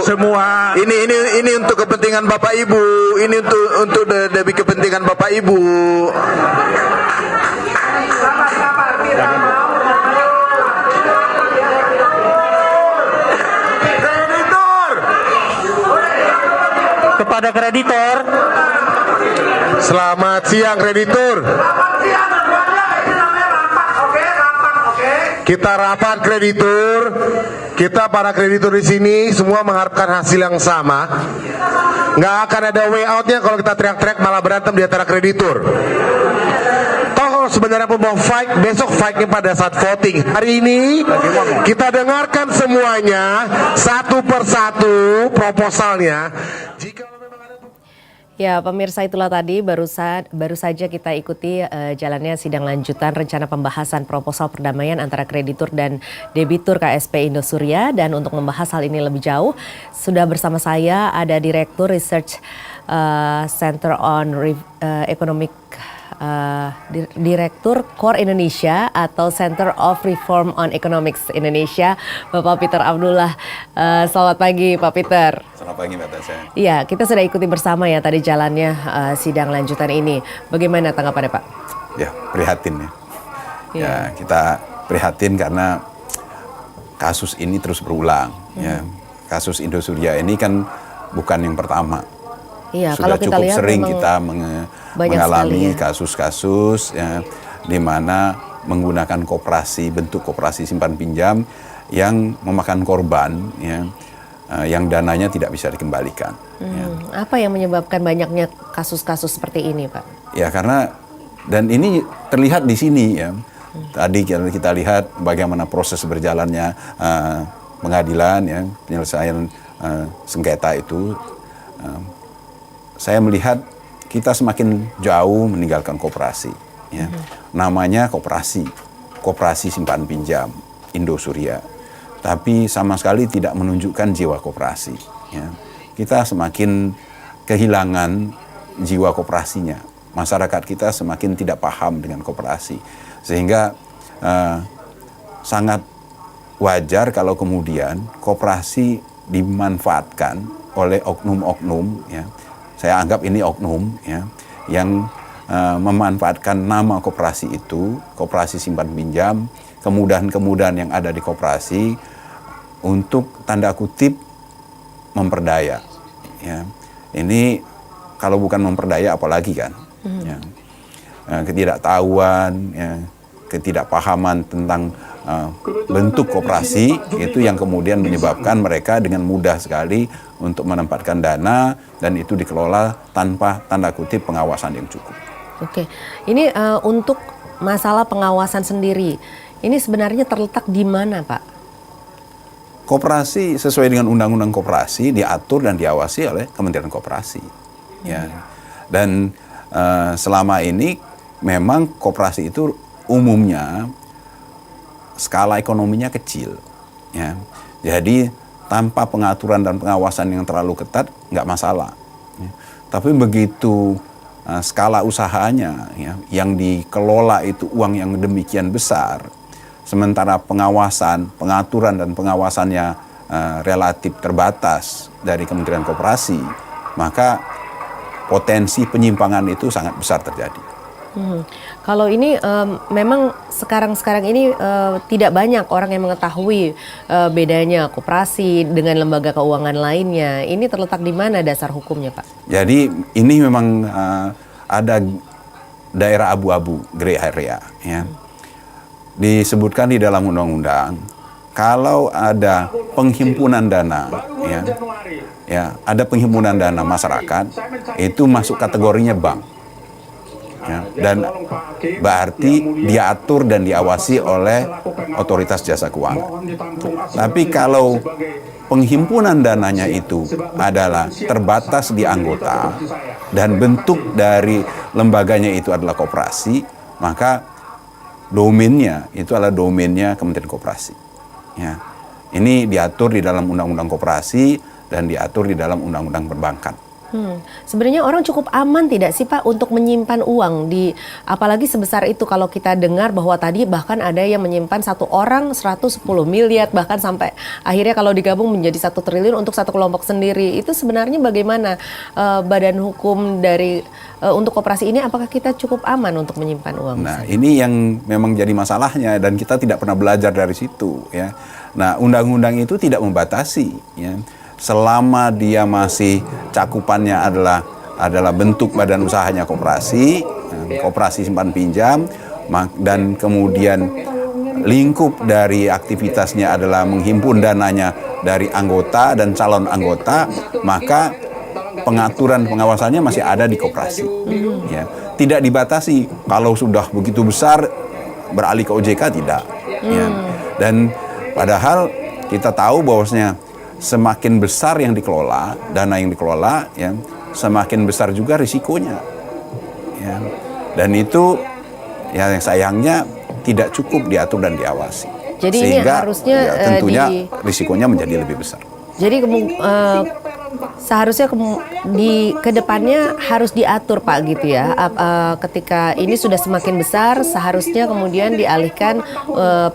Semua. Ini untuk kepentingan Bapak Ibu. Ini untuk demi kepentingan Bapak Ibu. Kepada kreditor. Selamat siang kreditur. Kita rapat kreditur. Kita para kreditur di sini semua mengharapkan hasil yang sama. Nggak akan ada way out-nya kalau kita teriak-teriak malah berantem di antara kreditur. Toh sebenarnya pun mau fight, besok fightnya pada saat voting. Hari ini kita dengarkan semuanya satu persatu proposalnya. Ya, pemirsa, itulah tadi baru saja kita ikuti jalannya sidang lanjutan rencana pembahasan proposal perdamaian antara kreditur dan debitur KSP Indosuria. Dan untuk membahas hal ini lebih jauh, sudah bersama saya ada Direktur Research Center on Economic Direktur Core Indonesia atau Center of Reform on Economics Indonesia, Bapak Peter Abdullah. Selamat pagi Pak Peter. Selamat pagi Mbak Tasya. Iya, kita sudah ikuti bersama ya tadi jalannya sidang lanjutan ini. Bagaimana tanggapannya Pak? Ya, prihatin ya. Iya. Ya, kita prihatin karena kasus ini terus berulang. Ya, kasus Indosuria ini kan bukan yang pertama. Iya, sudah kalau kita cukup lihat sering kita ya. mengalami kasus-kasus ya, di mana menggunakan bentuk koperasi simpan pinjam yang memakan korban ya, yang dananya tidak bisa dikembalikan. Ya. Apa yang menyebabkan banyaknya kasus-kasus seperti ini, Pak? Ya karena, dan ini terlihat di sini ya. Tadi kita lihat bagaimana proses berjalannya pengadilan ya, penyelesaian sengketa itu. Saya melihat kita semakin jauh meninggalkan koperasi. Ya. Namanya koperasi simpan pinjam Indosuria, tapi sama sekali tidak menunjukkan jiwa koperasi. Ya. Kita semakin kehilangan jiwa koperasinya. Masyarakat kita semakin tidak paham dengan koperasi, sehingga sangat wajar kalau kemudian koperasi dimanfaatkan oleh oknum-oknum ya. saya anggap ini oknum ya, yang memanfaatkan nama koperasi itu, koperasi simpan pinjam, kemudahan-kemudahan yang ada di koperasi untuk tanda kutip memperdaya. Ya. Ini kalau bukan memperdaya apalagi kan? Ya. Ketidaktahuan, ya, ketidakpahaman tentang bentuk koperasi itu yang kemudian menyebabkan mereka dengan mudah sekali untuk menempatkan dana dan itu dikelola tanpa tanda kutip pengawasan yang cukup. Oke, ini untuk masalah pengawasan sendiri, ini sebenarnya terletak di mana, Pak? Koperasi sesuai dengan Undang-Undang Koperasi diatur dan diawasi oleh Kementerian Koperasi. Ya. Dan selama ini memang koperasi itu umumnya skala ekonominya kecil, ya. Jadi tanpa pengaturan dan pengawasan yang terlalu ketat nggak masalah. Ya. Tapi begitu skala usahanya, ya, yang dikelola itu uang yang demikian besar, sementara pengawasan, pengaturan dan pengawasannya relatif terbatas dari Kementerian Koperasi, maka potensi penyimpangan itu sangat besar terjadi. Kalau ini memang sekarang ini tidak banyak orang yang mengetahui bedanya koperasi dengan lembaga keuangan lainnya. Ini terletak di mana dasar hukumnya, Pak? Jadi ini memang ada daerah abu-abu, gray area, ya. Disebutkan di dalam undang-undang kalau ada penghimpunan dana, ya, ada penghimpunan dana masyarakat itu masuk kategorinya bank. Ya, dan berarti diatur dan diawasi oleh otoritas jasa keuangan. Tapi kalau penghimpunan dananya itu adalah terbatas di anggota dan bentuk dari lembaganya itu adalah koperasi, maka domainnya itu adalah domainnya Kementerian Koperasi. Ya. Ini diatur di dalam Undang-Undang Koperasi dan diatur di dalam Undang-Undang Perbankan. Sebenarnya orang cukup aman tidak sih, Pak, untuk menyimpan uang di, apalagi sebesar itu kalau kita dengar bahwa tadi bahkan ada yang menyimpan satu orang 110 miliar bahkan sampai akhirnya kalau digabung menjadi 1 triliun untuk satu kelompok sendiri. Itu sebenarnya bagaimana badan hukum dari untuk koperasi ini, apakah kita cukup aman untuk menyimpan uang? Nah, ini yang memang jadi masalahnya dan kita tidak pernah belajar dari situ, ya. Nah, undang-undang itu tidak membatasi, ya. Selama dia masih cakupannya adalah bentuk badan usahanya koperasi, koperasi simpan pinjam, dan kemudian lingkup dari aktivitasnya adalah menghimpun dananya dari anggota dan calon anggota, maka pengaturan pengawasannya masih ada di koperasi. Ya. Tidak dibatasi kalau sudah begitu besar beralih ke OJK, tidak. Ya. Dan padahal kita tahu bahwasanya semakin besar yang dikelola, dana yang dikelola, ya, semakin besar juga risikonya. Ya. Dan itu ya yang sayangnya tidak cukup diatur dan diawasi. Jadi sehingga ini harusnya ya, tentunya risikonya menjadi lebih besar. Jadi seharusnya di kedepannya harus diatur, Pak, gitu ya. Ketika ini sudah semakin besar, seharusnya kemudian dialihkan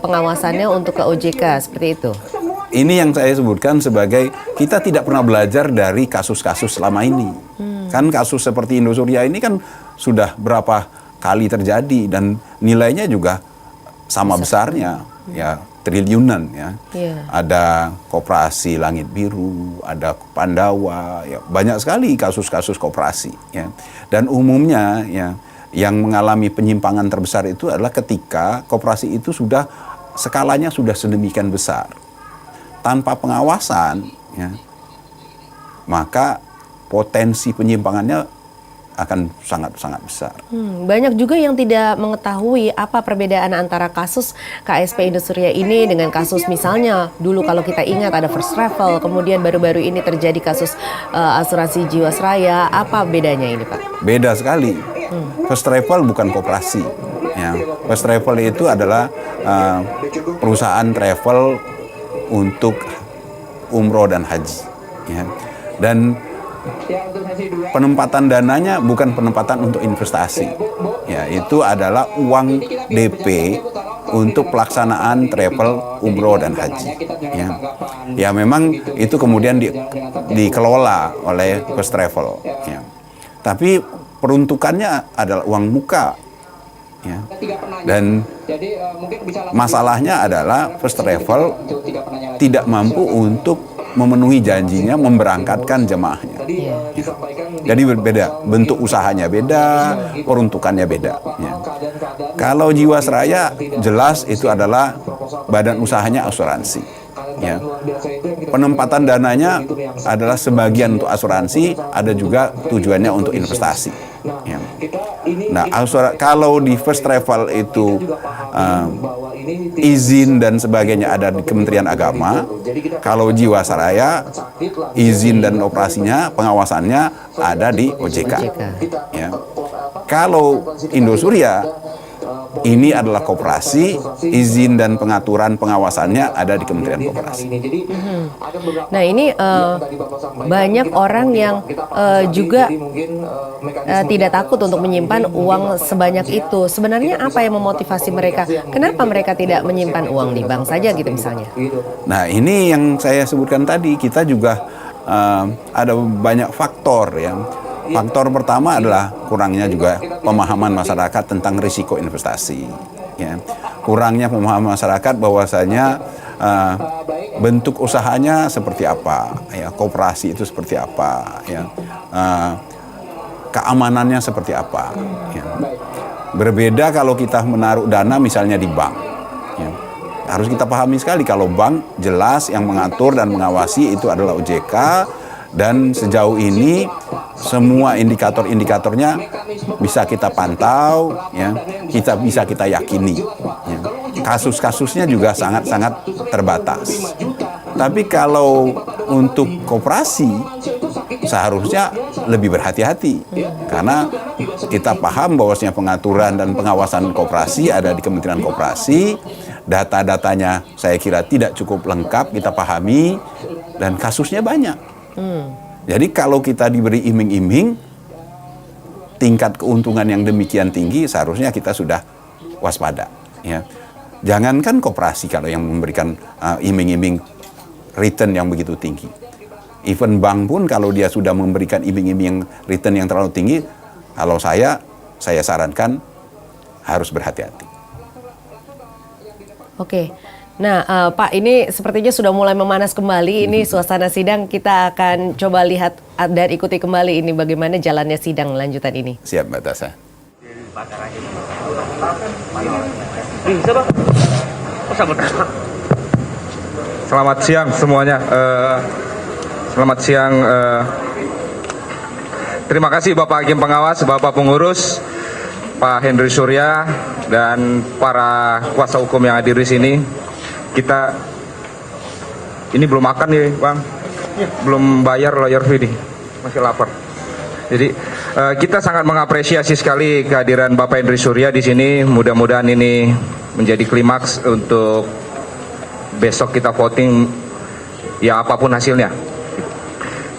pengawasannya untuk ke OJK, seperti itu. Ini yang saya sebutkan sebagai kita tidak pernah belajar dari kasus-kasus selama ini. Kan kasus seperti Indosuria ini kan sudah berapa kali terjadi dan nilainya juga sama besarnya, ya triliunan, ya. Ada koperasi Langit Biru, ada Pandawa, ya banyak sekali kasus-kasus koperasi, ya. Dan umumnya, ya, yang mengalami penyimpangan terbesar itu adalah ketika koperasi itu sudah skalanya sudah sedemikian besar. Tanpa pengawasan, ya, maka potensi penyimpangannya akan sangat-sangat besar. Banyak juga yang tidak mengetahui apa perbedaan antara kasus KSP Indosuria ini dengan kasus misalnya dulu kalau kita ingat ada First Travel, kemudian baru-baru ini terjadi kasus asuransi Jiwasraya. Apa bedanya ini, Pak? Beda sekali. First Travel bukan koperasi. Ya. First Travel itu adalah perusahaan travel untuk umroh dan haji, ya. Dan penempatan dananya bukan penempatan untuk investasi, ya, itu adalah uang DP untuk pelaksanaan travel umroh dan haji, ya. Ya memang itu kemudian dikelola oleh First Travel, ya. tapi peruntukannya adalah uang muka. Ya. Dan masalahnya adalah first travel tidak mampu untuk memenuhi janjinya memberangkatkan jemaahnya. Jadi berbeda, bentuk usahanya beda, peruntukannya beda. Ya. Kalau Jiwasraya jelas itu adalah badan usahanya asuransi. Ya. Penempatan dananya adalah sebagian untuk asuransi, ada juga tujuannya untuk investasi. Ya. Nah, kalau di first travel itu izin dan sebagainya ada di Kementerian Agama, kalau Jiwasraya izin dan operasinya, pengawasannya ada di OJK. Ya. Kalau Indosuria ini adalah koperasi, izin dan pengaturan pengawasannya ada di Kementerian Koperasi. Nah ini banyak orang yang juga tidak takut untuk menyimpan uang sebanyak itu. Sebenarnya apa yang memotivasi mereka? Kenapa mereka tidak menyimpan uang di bank saja gitu misalnya? Nah ini yang saya sebutkan tadi, kita juga ada banyak faktor ya. Faktor pertama adalah kurangnya juga pemahaman masyarakat tentang risiko investasi. Ya. Kurangnya pemahaman masyarakat bahwasanya bentuk usahanya seperti apa, ya, koperasi itu seperti apa, ya, keamanannya seperti apa. Ya. Berbeda kalau kita menaruh dana misalnya di bank. Ya. Harus kita pahami sekali kalau bank jelas yang mengatur dan mengawasi itu adalah OJK. Dan sejauh ini semua indikator-indikatornya bisa kita pantau, ya, bisa kita yakini. Ya. Kasus-kasusnya juga sangat-sangat terbatas. Tapi kalau untuk koperasi seharusnya lebih berhati-hati karena kita paham bahwasanya pengaturan dan pengawasan koperasi ada di Kementerian Koperasi. Data-datanya saya kira tidak cukup lengkap kita pahami dan kasusnya banyak. Jadi kalau kita diberi iming-iming tingkat keuntungan yang demikian tinggi, seharusnya kita sudah waspada. Ya. Jangankan koperasi kalau yang memberikan iming-iming return yang begitu tinggi. Even bank pun kalau dia sudah memberikan iming-iming return yang terlalu tinggi, kalau saya sarankan harus berhati-hati. Oke. Nah, Pak, ini sepertinya sudah mulai memanas kembali. Ini suasana sidang, kita akan coba lihat dan ikuti kembali ini bagaimana jalannya sidang lanjutan ini. Siap, Mbak Tasa. Selamat siang semuanya. Selamat siang. Terima kasih Bapak Hakim Pengawas, Bapak Pengurus, Pak Henry Surya, dan para kuasa hukum yang hadir di sini. Kita ini belum makan nih Bang, belum bayar lawyer fee nih, masih lapar. Jadi kita sangat mengapresiasi sekali kehadiran Bapak Henry Surya di sini. Mudah-mudahan ini menjadi klimaks untuk besok kita voting ya apapun hasilnya.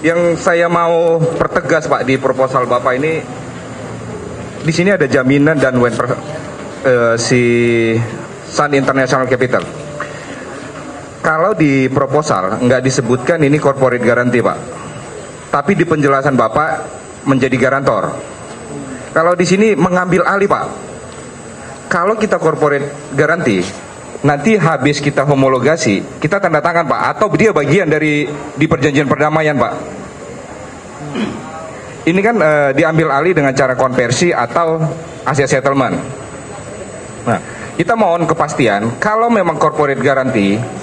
Yang saya mau pertegas Pak di proposal Bapak ini, di sini ada jaminan dan si Sun International Capital. Kalau di proposal nggak disebutkan ini corporate guarantee Pak, tapi di penjelasan Bapak menjadi garantor. Kalau di sini mengambil alih Pak, kalau kita corporate guarantee, nanti habis kita homologasi, kita tanda tangan Pak, atau dia bagian dari di perjanjian perdamaian Pak. Ini kan diambil alih dengan cara konversi atau aset settlement. Nah, kita mohon kepastian kalau memang corporate guarantee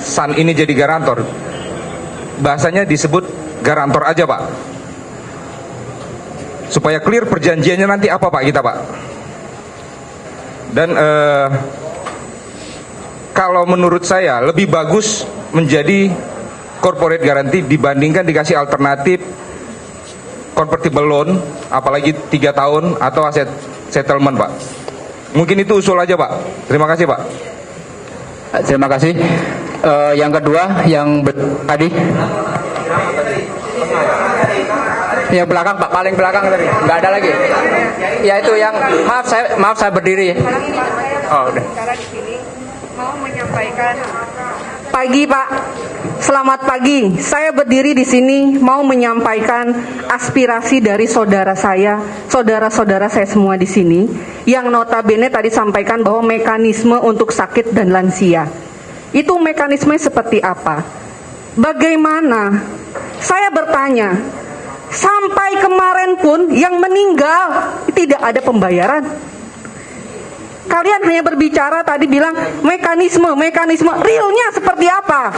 Sun ini jadi garantor, bahasanya disebut garantor aja Pak, supaya clear perjanjiannya nanti apa Pak kita Pak. Dan kalau menurut saya lebih bagus menjadi corporate guarantee dibandingkan dikasih alternatif convertible loan, apalagi 3 tahun atau aset settlement Pak. Mungkin itu usul aja Pak. Terima kasih Pak. Terima kasih. Yang kedua, tadi yang belakang Pak, paling belakang tadi nggak ada lagi. Ya itu yang maaf saya berdiri. Oh udah. Mau menyampaikan pagi Pak. Selamat pagi. Saya berdiri di sini mau menyampaikan aspirasi dari saudara saya, saudara-saudara saya semua di sini, yang notabene tadi sampaikan bahwa mekanisme untuk sakit dan lansia. Itu mekanisme seperti apa? Bagaimana? Saya bertanya, sampai kemarin pun yang meninggal tidak ada pembayaran. Kalian hanya berbicara tadi bilang mekanisme, realnya seperti apa?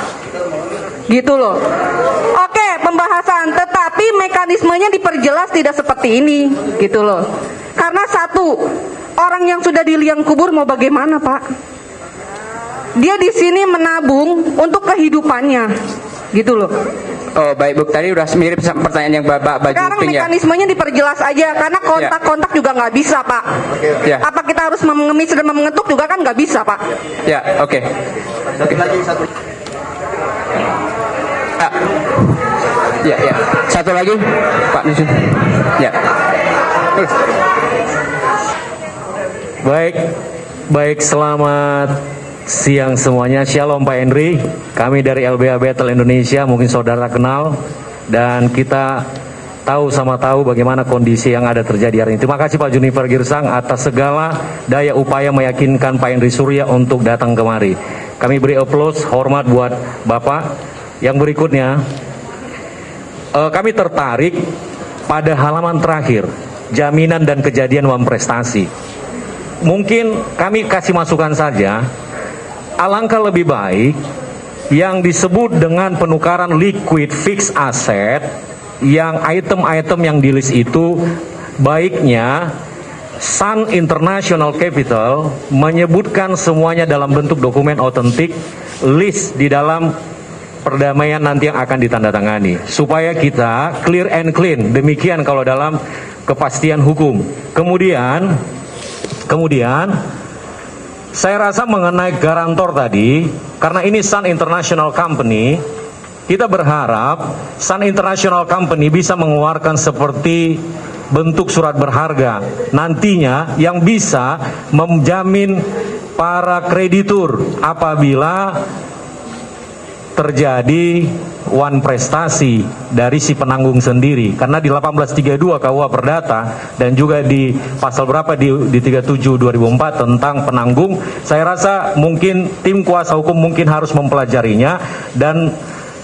Gitu loh. Oke, pembahasan, tetapi mekanismenya diperjelas tidak seperti ini, gitu loh. Karena satu, orang yang sudah di liang kubur mau bagaimana, Pak? Dia di sini menabung untuk kehidupannya, gitu loh. Oh baik Bu, tadi udah mirip pertanyaan yang Bapak Baju Sekarang Pink ya. mekanismenya diperjelas aja, karena kontak-kontak juga nggak bisa, Pak. Ya. Apa kita harus mengemis dan mengetuk juga kan nggak bisa, Pak. Ya, oke. Ya, ya. Satu lagi, Pak Nisun. Ya. Baik, selamat siang semuanya. Shalom Pak Henry. Kami dari LBH Battle Indonesia, mungkin saudara kenal, dan kita tahu bagaimana kondisi yang ada terjadi hari ini. Terima kasih Pak Junifer Girsang atas segala daya upaya meyakinkan Pak Henry Surya untuk datang kemari. Kami beri aplaus hormat buat Bapak. Yang berikutnya, kami tertarik pada halaman terakhir, jaminan dan kejadian uang prestasi. Mungkin kami kasih masukan saja, alangkah lebih baik yang disebut dengan penukaran liquid fixed asset, yang item-item yang di list itu baiknya Sun International Capital menyebutkan semuanya dalam bentuk dokumen otentik, list di dalam perdamaian nanti yang akan ditandatangani, supaya kita clear and clean. Demikian kalau dalam kepastian hukum. Kemudian saya rasa mengenai garantor tadi, karena ini Sun International Company, kita berharap Sun International Company bisa mengeluarkan seperti bentuk surat berharga nantinya yang bisa menjamin para kreditur apabila terjadi wan prestasi dari si penanggung sendiri. Karena di 1832 KUH Perdata dan juga di pasal berapa di 37 2004 tentang penanggung, saya rasa mungkin tim kuasa hukum mungkin harus mempelajarinya, dan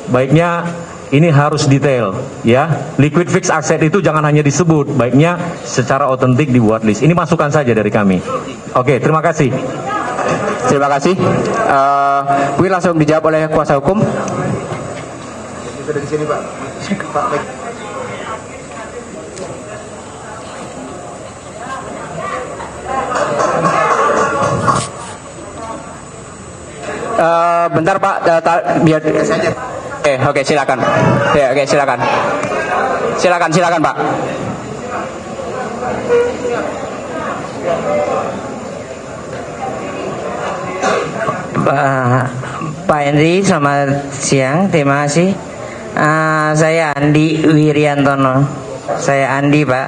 baiknya ini harus detail ya. Liquid fixed asset itu jangan hanya disebut, baiknya secara otentik dibuat list. Ini masukan saja dari kami. Oke, terima kasih. Terima kasih. Mungkin langsung dijawab oleh kuasa hukum. Sudah di sini, Pak. Bentar Pak, biar. Oke, silakan. Ya, oke, silakan. Silakan Pak. Pak Henry, selamat siang, terima kasih. Saya Andi Wiriantono. Saya Andi, Pak.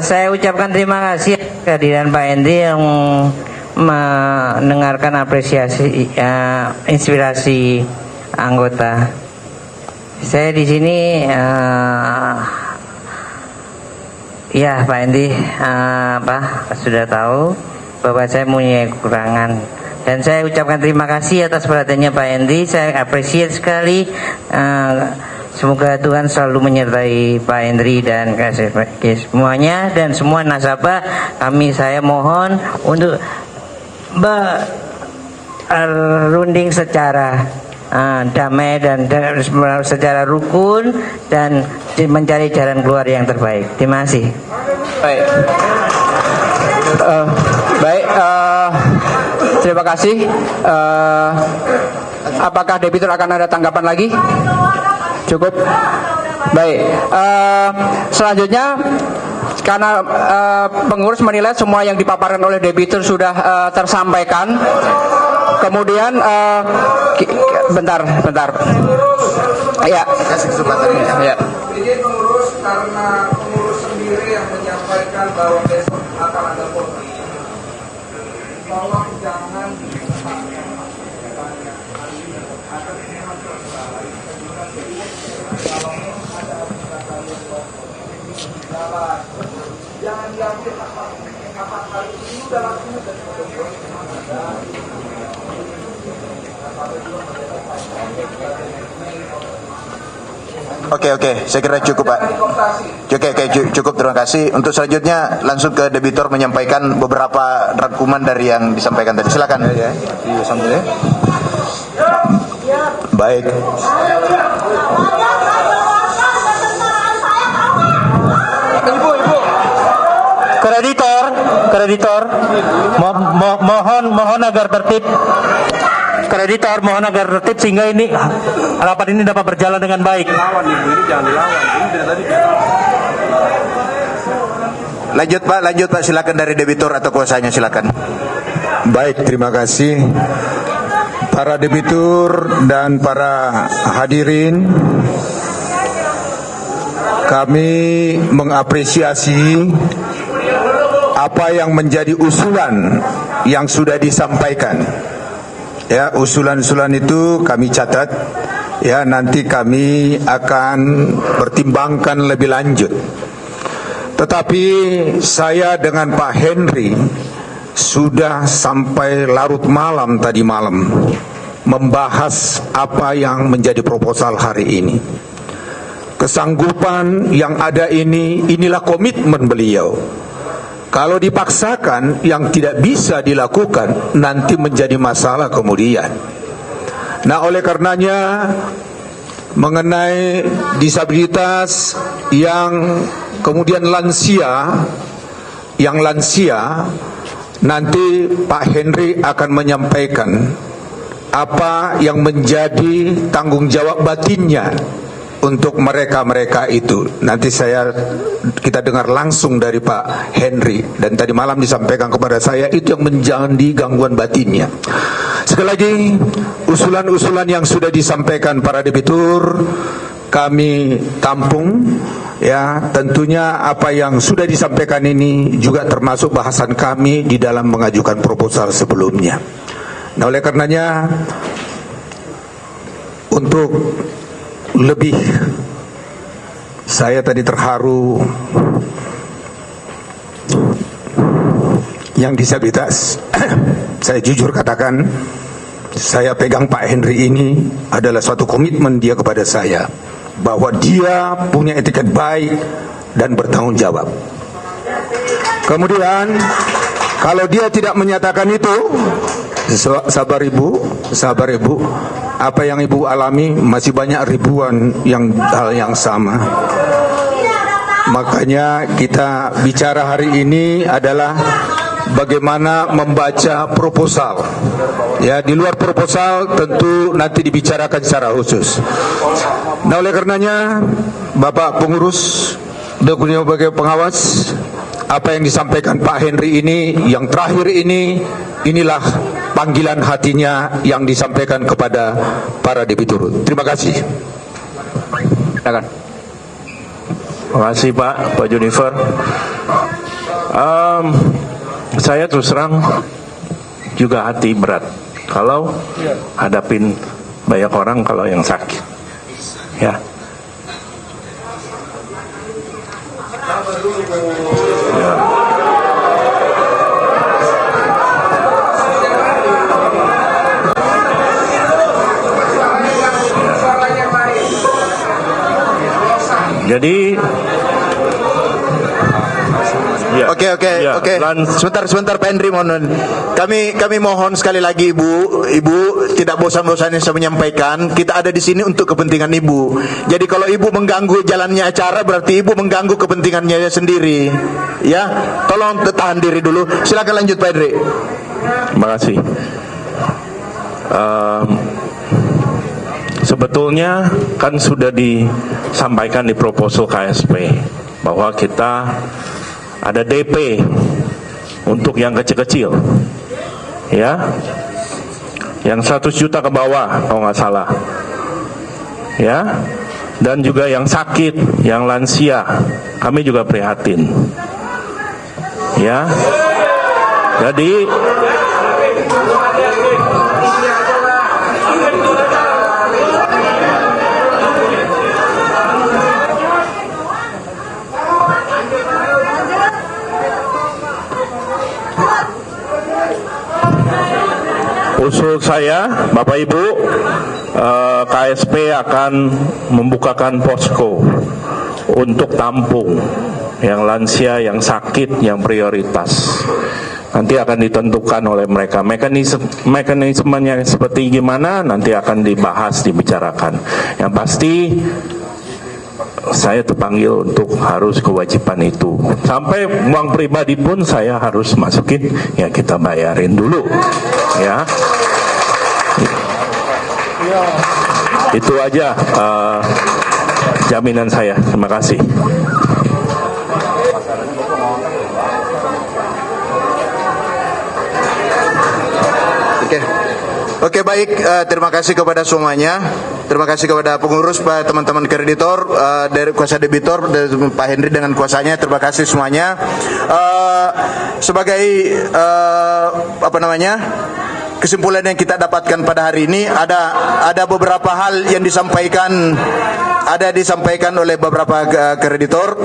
Saya ucapkan terima kasih kehadiran Pak Henry yang mendengarkan apresiasi, inspirasi anggota. Saya di sini, ya Pak Henry, sudah tahu bahwa saya punya kekurangan, dan saya ucapkan terima kasih atas perhatiannya Pak Henry. Saya appreciate sekali. Semoga Tuhan selalu menyertai Pak Henry dan semuanya, dan semua nasabah. Saya mohon untuk berunding secara damai dan secara rukun, dan mencari jalan keluar yang terbaik. Terima kasih. Baik, terima kasih. Apakah debitur akan ada tanggapan lagi? Cukup. Baik. Selanjutnya, karena pengurus menilai semua yang dipaparkan oleh debitur sudah tersampaikan. Kemudian, bentar. Ya. Ya. Izin pengurus, karena pengurus sendiri yang menyampaikan bahwa besok akan ada voting. Tolong jangan akan Oke, saya kira cukup Pak. Cukup, terima kasih. Untuk selanjutnya langsung ke debitur menyampaikan beberapa rangkuman dari yang disampaikan tadi. Silakan. Baik. Kreditor, mohon agar tertib. Kreditor, mohon agar tertib sehingga ini rapat ini dapat berjalan dengan baik. Lanjut Pak, silakan dari debitur atau kuasanya, silakan. Baik, terima kasih para debitur dan para hadirin. Kami mengapresiasi apa yang menjadi usulan yang sudah disampaikan. Ya, usulan-usulan itu kami catat. Ya, nanti kami akan pertimbangkan lebih lanjut. Tetapi saya dengan Pak Henry sudah sampai larut malam tadi malam membahas apa yang menjadi proposal hari ini. Kesanggupan yang ada inilah komitmen beliau. Kalau dipaksakan yang tidak bisa dilakukan nanti menjadi masalah kemudian. Nah, oleh karenanya mengenai disabilitas yang kemudian lansia, nanti Pak Henry akan menyampaikan apa yang menjadi tanggung jawab batinnya untuk mereka itu. Nanti kita dengar langsung dari Pak Henry, dan tadi malam disampaikan kepada saya itu yang menjadi gangguan batinnya. Sekali lagi, usulan-usulan yang sudah disampaikan para debitur kami tampung. Ya, tentunya apa yang sudah disampaikan ini juga termasuk bahasan kami di dalam mengajukan proposal sebelumnya. Nah, oleh karenanya untuk lebih, saya tadi terharu yang disabilitas. Saya jujur katakan, saya pegang Pak Henry ini adalah suatu komitmen dia kepada saya, bahwa dia punya etiket baik dan bertanggung jawab. Kemudian kalau dia tidak menyatakan itu, sabar ibu, apa yang ibu alami masih banyak ribuan hal yang sama. Makanya kita bicara hari ini adalah bagaimana membaca proposal. Ya, di luar proposal tentu nanti dibicarakan secara khusus. Nah, oleh karenanya Bapak pengurus dan sebagai pengawas, apa yang disampaikan Pak Henry ini yang terakhir inilah panggilan hatinya yang disampaikan kepada para debitur. Terima kasih. Silakan. Terima kasih Pak Junifer. Saya terus terang juga hati berat kalau hadapin banyak orang kalau yang sakit. Ya. Jadi Oke. Sebentar Pak Henry, mohon. Kami mohon sekali lagi Ibu tidak bosan-bosannya saya menyampaikan, kita ada di sini untuk kepentingan Ibu. Jadi kalau Ibu mengganggu jalannya acara, berarti Ibu mengganggu kepentingannya sendiri. Ya, tolong tahan diri dulu. Silakan lanjut Pak Henry. Terima kasih. Sebetulnya kan sudah disampaikan di proposal KSP bahwa kita ada DP untuk yang kecil-kecil, ya, yang 100 juta ke bawah kalau nggak salah, ya, dan juga yang sakit, yang lansia, kami juga prihatin, ya. Jadi usul saya, Bapak Ibu, KSP akan membukakan posko untuk tampung yang lansia, yang sakit, yang prioritas. Nanti akan ditentukan oleh mereka. Mekanismenya seperti gimana nanti akan dibahas, dibicarakan. Yang pasti saya terpanggil untuk harus kewajiban itu. Sampai uang pribadi pun saya harus masukin, ya kita bayarin dulu. Ya. Itu aja jaminan saya. Terima kasih. Oke, baik, terima kasih kepada semuanya. Terima kasih kepada pengurus, teman-teman kreditor, dari kuasa debitor, Pak Henry dengan kuasanya. Terima kasih semuanya. Sebagai kesimpulan yang kita dapatkan pada hari ini, ada beberapa hal yang disampaikan oleh beberapa kreditor.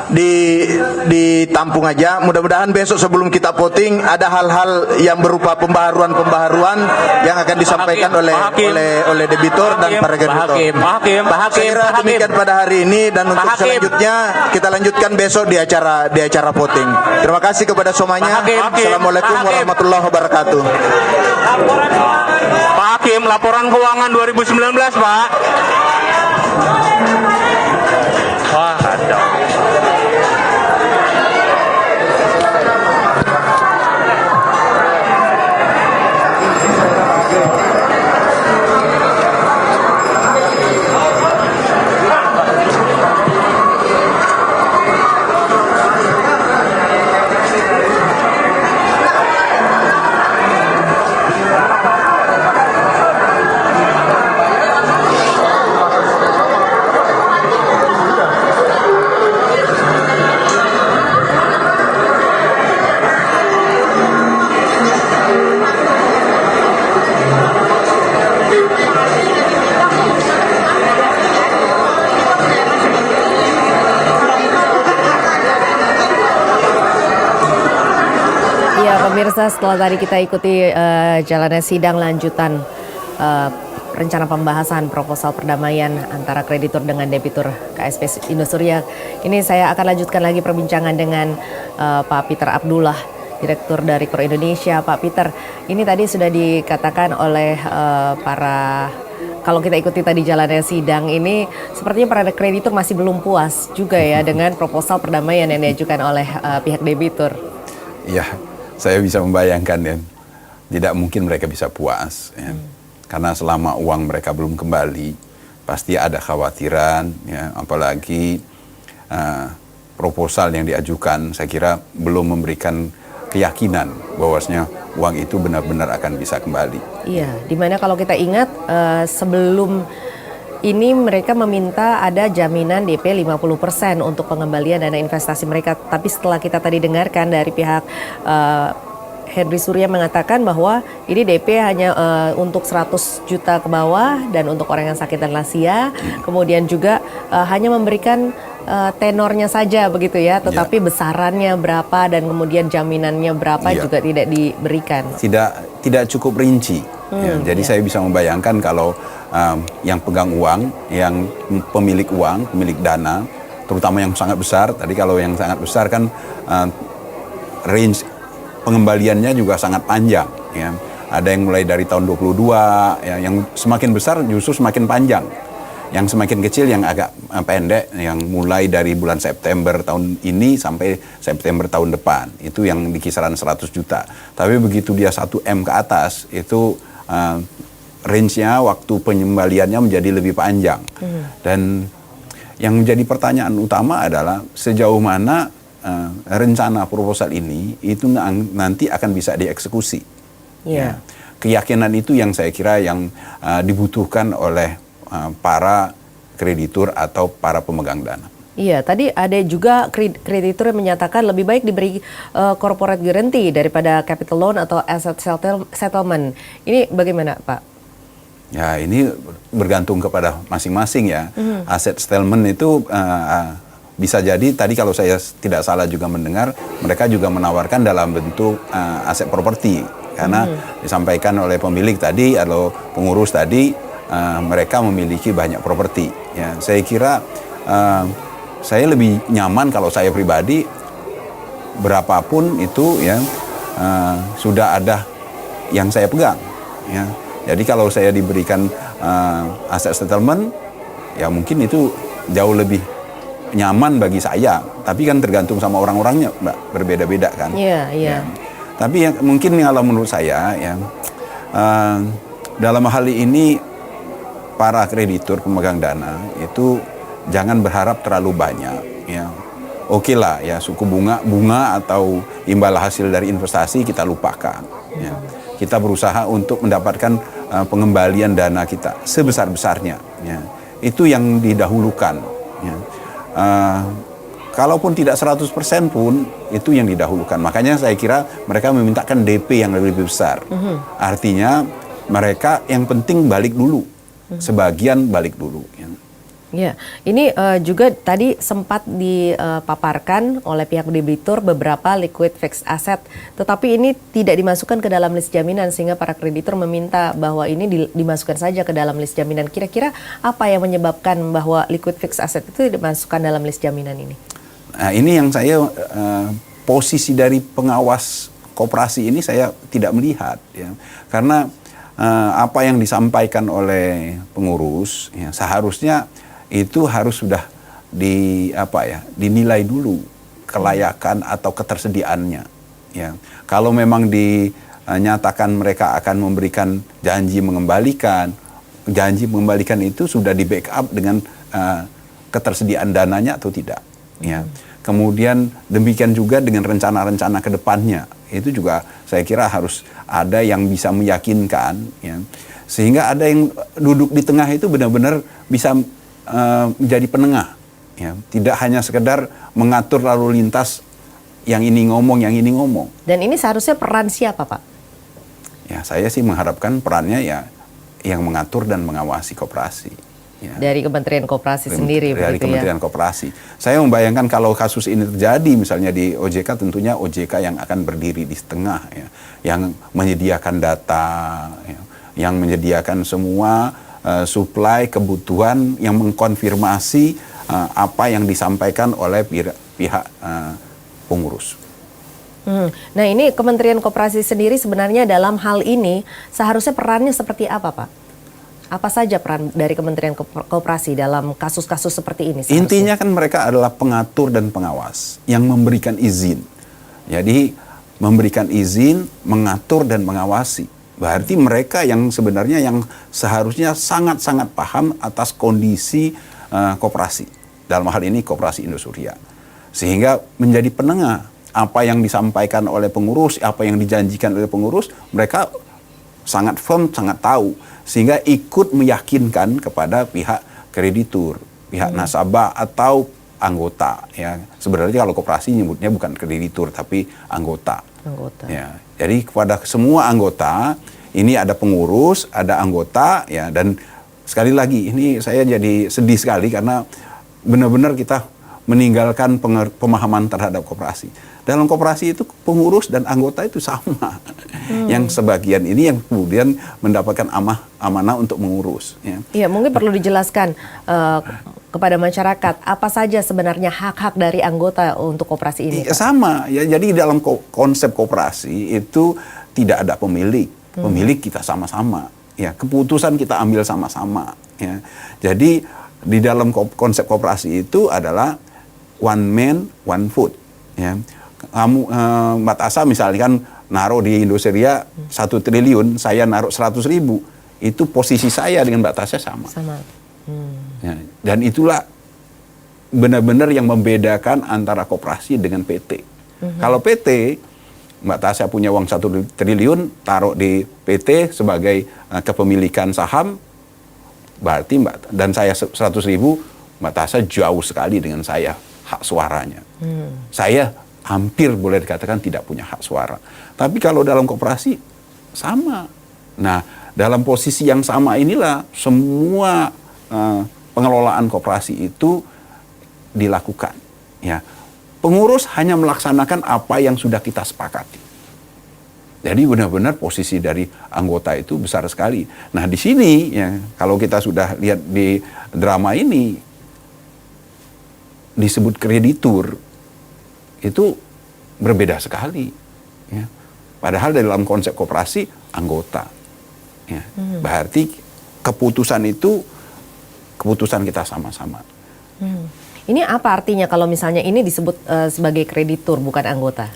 Ditampung aja. Mudah-mudahan besok sebelum kita voting ada hal-hal yang berupa pembaharuan yang akan disampaikan oleh debitor dan para kreditor. Saya kira demikian pada hari ini, dan untuk selanjutnya kita lanjutkan besok di acara voting. Terima kasih kepada semuanya. Assalamualaikum warahmatullahi wabarakatuh. Pak Hakim, laporan keuangan 2019, Pak. Wah, kacau. Pemirsa, setelah tadi kita ikuti jalannya sidang lanjutan rencana pembahasan proposal perdamaian antara kreditur dengan debitur KSP Indosuria, ini saya akan lanjutkan lagi perbincangan dengan Pak Peter Abdullah, Direktur dari KOR Indonesia. Pak Peter, ini tadi sudah dikatakan oleh kalau kita ikuti tadi jalannya sidang ini, sepertinya para kreditur masih belum puas juga ya dengan proposal perdamaian yang diajukan oleh pihak debitur. Iya, saya bisa membayangkan ya, tidak mungkin mereka bisa puas ya. Karena selama uang mereka belum kembali, pasti ada khawatiran ya, apalagi proposal yang diajukan saya kira belum memberikan keyakinan bahwasanya uang itu benar-benar akan bisa kembali. Iya, dimana kalau kita ingat sebelum ini mereka meminta ada jaminan DP 50% untuk pengembalian dana investasi mereka. Tapi setelah kita tadi dengarkan dari pihak Henry Surya mengatakan bahwa ini DP hanya untuk 100 juta ke bawah dan untuk orang yang sakit dan lansia. Kemudian juga hanya memberikan tenornya saja begitu ya, tetapi besarannya berapa dan kemudian jaminannya berapa juga tidak diberikan. Tidak cukup rinci. Jadi saya bisa membayangkan kalau yang pegang uang, yang pemilik uang, pemilik dana, terutama yang sangat besar. Tadi kalau yang sangat besar kan range pengembaliannya juga sangat panjang. Ya. Ada yang mulai dari tahun 22, ya, yang semakin besar justru semakin panjang. Yang semakin kecil yang agak pendek, yang mulai dari bulan September tahun ini sampai September tahun depan. Itu yang di kisaran 100 juta. Tapi begitu dia 1 M ke atas, itu range-nya, waktu pengembaliannya menjadi lebih panjang. Dan yang menjadi pertanyaan utama adalah sejauh mana rencana proposal ini itu nanti akan bisa dieksekusi. Ya. Keyakinan itu yang saya kira yang dibutuhkan oleh para kreditur atau para pemegang dana. Iya, tadi ada juga kreditur yang menyatakan lebih baik diberi corporate guarantee daripada capital loan atau asset settlement. Ini bagaimana, Pak? Ya, ini bergantung kepada masing-masing ya. Asset settlement itu bisa jadi tadi kalau saya tidak salah juga mendengar mereka juga menawarkan dalam bentuk aset properti karena disampaikan oleh pemilik tadi atau pengurus tadi, mereka memiliki banyak properti. Ya, saya kira saya lebih nyaman kalau saya pribadi berapapun itu ya sudah ada yang saya pegang. Ya, jadi kalau saya diberikan aset settlement, ya mungkin itu jauh lebih nyaman bagi saya. Tapi kan tergantung sama orang-orangnya, Mbak, berbeda-beda kan. Iya, iya. Ya. Tapi yang mungkin kalau menurut saya ya dalam hal ini para kreditur pemegang dana itu jangan berharap terlalu banyak. Ya, oke lah ya suku bunga atau imbal hasil dari investasi kita lupakan. Ya. Kita berusaha untuk mendapatkan pengembalian dana kita sebesar-besarnya. Ya. Itu yang didahulukan. Ya. Kalaupun tidak 100% pun itu yang didahulukan. Makanya saya kira mereka memintakan DP yang lebih besar. Artinya mereka yang penting balik dulu, sebagian balik dulu. Ya. Ya, ini juga tadi sempat dipaparkan oleh pihak debitur beberapa liquid fixed asset, tetapi ini tidak dimasukkan ke dalam list jaminan sehingga para kreditur meminta bahwa ini dimasukkan saja ke dalam list jaminan. Kira-kira apa yang menyebabkan bahwa liquid fixed asset itu dimasukkan dalam list jaminan ini? Nah, ini yang saya posisi dari pengawas koperasi ini saya tidak melihat, ya, karena apa yang disampaikan oleh pengurus, ya, seharusnya itu harus sudah dinilai dulu kelayakan atau ketersediaannya. Ya, kalau memang dinyatakan mereka akan memberikan janji mengembalikan itu sudah di backup dengan ketersediaan dananya atau tidak. Ya, kemudian demikian juga dengan rencana-rencana ke depannya itu juga saya kira harus ada yang bisa meyakinkan. Ya, sehingga ada yang duduk di tengah itu benar-benar bisa menjadi penengah, ya, tidak hanya sekedar mengatur lalu lintas yang ini ngomong, yang ini ngomong. Dan ini seharusnya peran siapa, Pak? Ya, saya sih mengharapkan perannya ya yang mengatur dan mengawasi koperasi. Ya. Dari Kementerian Koperasi sendiri, dari begitu Kementerian ya? Koperasi. Saya membayangkan kalau kasus ini terjadi, misalnya di OJK, tentunya OJK yang akan berdiri di tengah, ya, yang menyediakan data, ya, yang menyediakan semua supply kebutuhan, yang mengkonfirmasi apa yang disampaikan oleh pihak pengurus. Nah, ini Kementerian Koperasi sendiri sebenarnya dalam hal ini seharusnya perannya seperti apa, Pak? Apa saja peran dari Kementerian Koperasi dalam kasus-kasus seperti ini? Seharusnya? Intinya kan mereka adalah pengatur dan pengawas yang memberikan izin. Jadi memberikan izin, mengatur dan mengawasi. Berarti mereka yang sebenarnya yang seharusnya sangat-sangat paham atas kondisi koperasi. Dalam hal ini Koperasi Indosuria. Sehingga menjadi penengah apa yang disampaikan oleh pengurus, apa yang dijanjikan oleh pengurus, mereka sangat firm, sangat tahu. Sehingga ikut meyakinkan kepada pihak kreditur, pihak nasabah atau anggota. Ya. Sebenarnya kalau koperasi nyebutnya bukan kreditur tapi anggota. Ya, jadi kepada semua anggota, ini ada pengurus, ada anggota, ya, dan sekali lagi ini saya jadi sedih sekali karena benar-benar kita meninggalkan pemahaman terhadap koperasi. Dalam koperasi itu pengurus dan anggota itu sama. Yang sebagian ini yang kemudian mendapatkan amanah untuk mengurus. Ya. Iya, mungkin perlu dijelaskan kepada masyarakat apa saja sebenarnya hak-hak dari anggota untuk koperasi ini. Sama, ya. Jadi dalam konsep koperasi itu tidak ada pemilik. Pemilik kita sama-sama. Ya, keputusan kita ambil sama-sama. Ya. Jadi di dalam konsep koperasi itu adalah one man, one vote. Ya. Kamu Mbak Tasa misalkan naruh di Indosuria 1 triliun, saya naruh 100.000, itu posisi saya dengan Mbak Tasya sama. Ya, dan itulah benar-benar yang membedakan antara koperasi dengan PT. Kalau PT, Mbak Tasya punya uang 1 triliun, taruh di PT sebagai kepemilikan saham, berarti dan saya 100.000, Mbak Tasya jauh sekali dengan saya hak suaranya. Saya hampir boleh dikatakan tidak punya hak suara. Tapi kalau dalam koperasi sama. Nah, dalam posisi yang sama inilah semua pengelolaan koperasi itu dilakukan. Ya, pengurus hanya melaksanakan apa yang sudah kita sepakati. Jadi benar-benar posisi dari anggota itu besar sekali. Nah di sini ya kalau kita sudah lihat di drama ini disebut kreditur itu berbeda sekali. Ya. Padahal dalam konsep koperasi anggota. Ya. Berarti keputusan itu keputusan kita sama-sama. Ini apa artinya kalau misalnya ini disebut sebagai kreditur bukan anggota?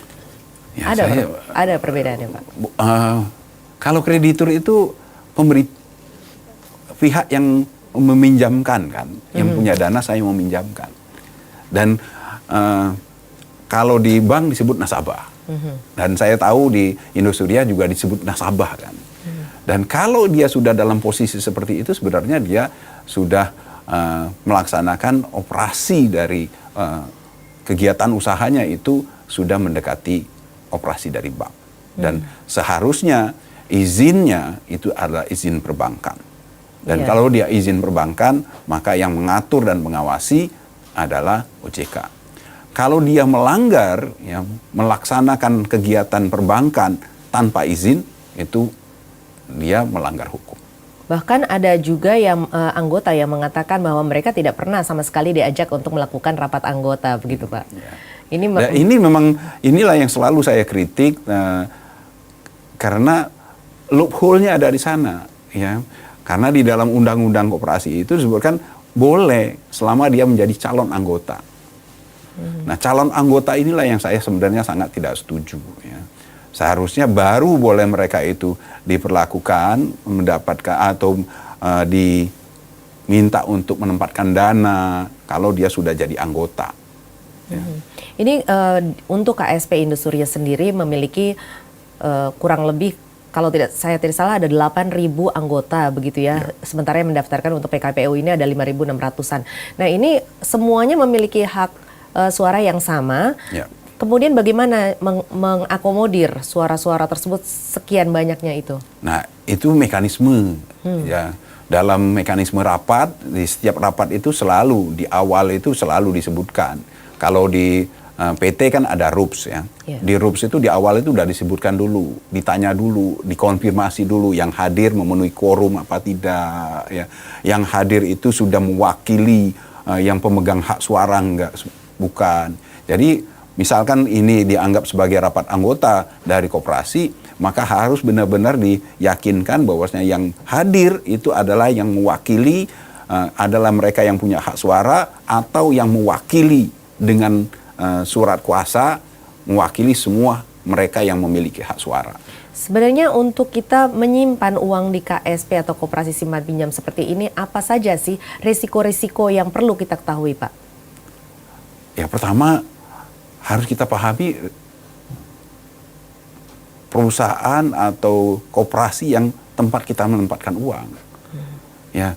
Ya, ada perbedaannya, Pak? Kalau kreditur itu pihak yang meminjamkan kan, yang punya dana saya meminjamkan. Dan kalau di bank disebut nasabah. Dan saya tahu di Indosuria juga disebut nasabah kan. Dan kalau dia sudah dalam posisi seperti itu sebenarnya dia sudah melaksanakan operasi dari kegiatan usahanya itu sudah mendekati operasi dari bank. Dan seharusnya izinnya itu adalah izin perbankan. Dan kalau dia izin perbankan, maka yang mengatur dan mengawasi adalah OJK. Kalau dia melanggar, ya, melaksanakan kegiatan perbankan tanpa izin, itu dia melanggar hukum. Bahkan ada juga yang anggota yang mengatakan bahwa mereka tidak pernah sama sekali diajak untuk melakukan rapat anggota, begitu Pak. Ini memang inilah yang selalu saya kritik karena loophole-nya ada di sana, ya. Karena di dalam undang-undang koperasi itu disebutkan boleh selama dia menjadi calon anggota. Nah, calon anggota inilah yang saya sebenarnya sangat tidak setuju, ya. Seharusnya baru boleh mereka itu diperlakukan, mendapatkan atau diminta untuk menempatkan dana kalau dia sudah jadi anggota. Ya. Ini untuk KSP Indosuria sendiri memiliki kurang lebih kalau saya tidak salah ada 8.000 anggota begitu ya. Sementara yang mendaftarkan untuk PKPU ini ada 5.600-an. Nah, ini semuanya memiliki hak suara yang sama. Ya. Kemudian bagaimana mengakomodir suara-suara tersebut sekian banyaknya itu? Nah, itu mekanisme ya. Dalam mekanisme rapat, di setiap rapat itu selalu di awal itu selalu disebutkan. Kalau di PT kan ada RUPS ya. Di RUPS itu di awal itu udah disebutkan dulu, ditanya dulu, dikonfirmasi dulu yang hadir memenuhi quorum apa tidak ya. Yang hadir itu sudah mewakili yang pemegang hak suara enggak, bukan. Jadi misalkan ini dianggap sebagai rapat anggota dari koperasi, maka harus benar-benar diyakinkan bahwasanya yang hadir itu adalah yang mewakili, adalah mereka yang punya hak suara atau yang mewakili dengan surat kuasa mewakili semua mereka yang memiliki hak suara. Sebenarnya untuk kita menyimpan uang di KSP atau koperasi simpan pinjam seperti ini, apa saja sih risiko-risiko yang perlu kita ketahui, Pak? Ya, pertama harus kita pahami perusahaan atau koperasi yang tempat kita menempatkan uang. Ya,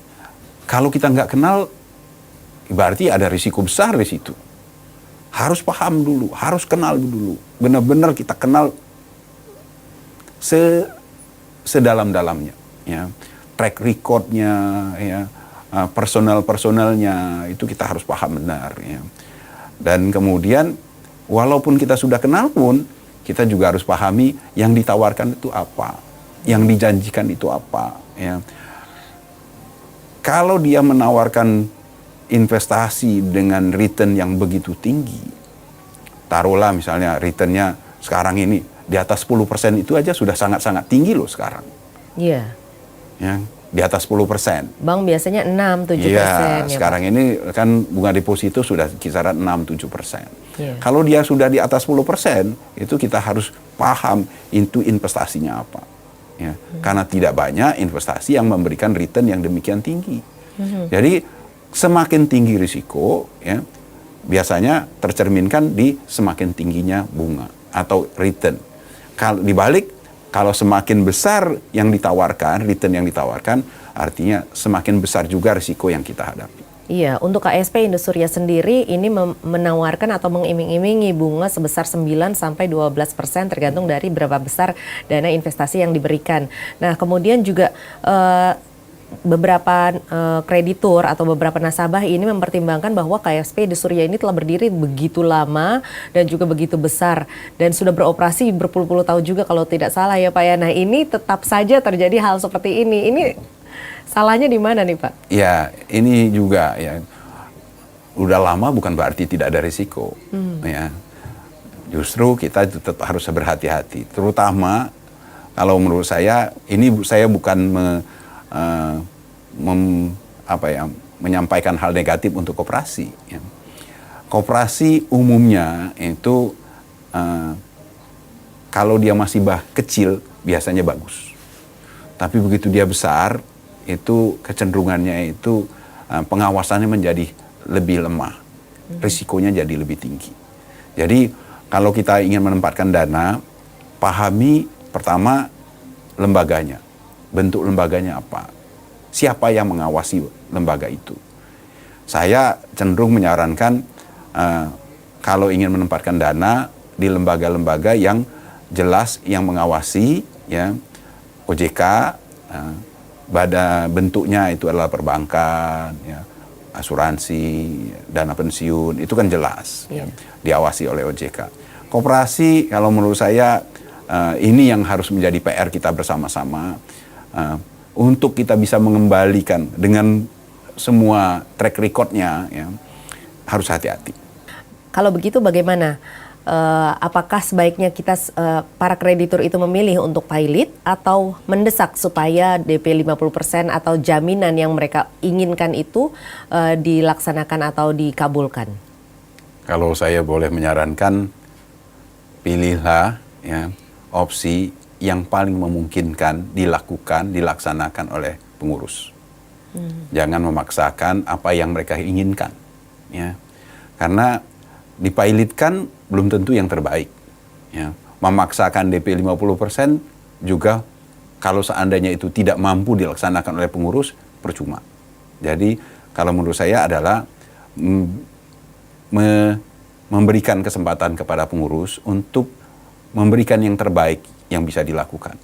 kalau kita nggak kenal, berarti ada risiko besar di situ. Harus paham dulu, harus kenal dulu. Benar-benar kita kenal sedalam-dalamnya. Ya, track recordnya, ya, personal-personalnya itu kita harus paham benar. Ya. Dan kemudian walaupun kita sudah kenal pun, kita juga harus pahami yang ditawarkan itu apa, yang dijanjikan itu apa. Ya. Kalau dia menawarkan investasi dengan return yang begitu tinggi, taruhlah misalnya returnnya sekarang ini di atas 10% itu aja sudah sangat-sangat tinggi loh sekarang. Iya. Ya, di atas 10%. Bank biasanya 6-7%. Iya, sekarang ini kan bunga deposito sudah kisaran 6-7%. Yeah. Kalau dia sudah di atas 10%, itu kita harus paham itu investasinya apa. Ya, karena tidak banyak investasi yang memberikan return yang demikian tinggi. Jadi semakin tinggi risiko, ya, biasanya tercerminkan di semakin tingginya bunga atau return. Kalau dibalik, kalau semakin besar yang ditawarkan, return yang ditawarkan, artinya semakin besar juga risiko yang kita hadapi. Iya, untuk KSP Indosuria sendiri ini menawarkan atau mengiming-imingi bunga sebesar 9-12% tergantung dari berapa besar dana investasi yang diberikan. Nah, kemudian juga beberapa kreditur atau beberapa nasabah ini mempertimbangkan bahwa KSP Indosuria ini telah berdiri begitu lama dan juga begitu besar dan sudah beroperasi berpuluh-puluh tahun juga kalau tidak salah ya Pak ya. Nah ini tetap saja terjadi hal seperti ini. Ini salahnya di mana nih Pak? Ya ini juga ya, udah lama bukan berarti tidak ada risiko. Ya. Justru kita tetap harus berhati-hati, terutama kalau menurut saya ini saya bukan menyampaikan hal negatif untuk koperasi. Ya. Koperasi umumnya itu kalau dia masih kecil biasanya bagus, tapi begitu dia besar itu kecenderungannya itu pengawasannya menjadi lebih lemah, risikonya jadi lebih tinggi. Jadi kalau kita ingin menempatkan dana, pahami pertama lembaganya, bentuk lembaganya apa, siapa yang mengawasi lembaga itu. Saya cenderung menyarankan kalau ingin menempatkan dana di lembaga-lembaga yang jelas yang mengawasi, ya, OJK, bentuknya itu adalah perbankan, ya, asuransi, dana pensiun, itu kan jelas, ya, diawasi oleh OJK. Koperasi kalau menurut saya ini yang harus menjadi PR kita bersama-sama untuk kita bisa mengembalikan dengan semua track recordnya, ya, harus hati-hati. Kalau begitu bagaimana? Apakah sebaiknya kita para kreditur itu memilih untuk pilot atau mendesak supaya DP 50% atau jaminan yang mereka inginkan itu dilaksanakan atau dikabulkan? Kalau saya boleh menyarankan, pilihlah ya opsi yang paling memungkinkan dilaksanakan oleh pengurus. Jangan memaksakan apa yang mereka inginkan, ya. Karena dipilotkan belum tentu yang terbaik, ya. Memaksakan DP 50% juga kalau seandainya itu tidak mampu dilaksanakan oleh pengurus, percuma. Jadi kalau menurut saya adalah memberikan kesempatan kepada pengurus untuk memberikan yang terbaik yang bisa dilakukan.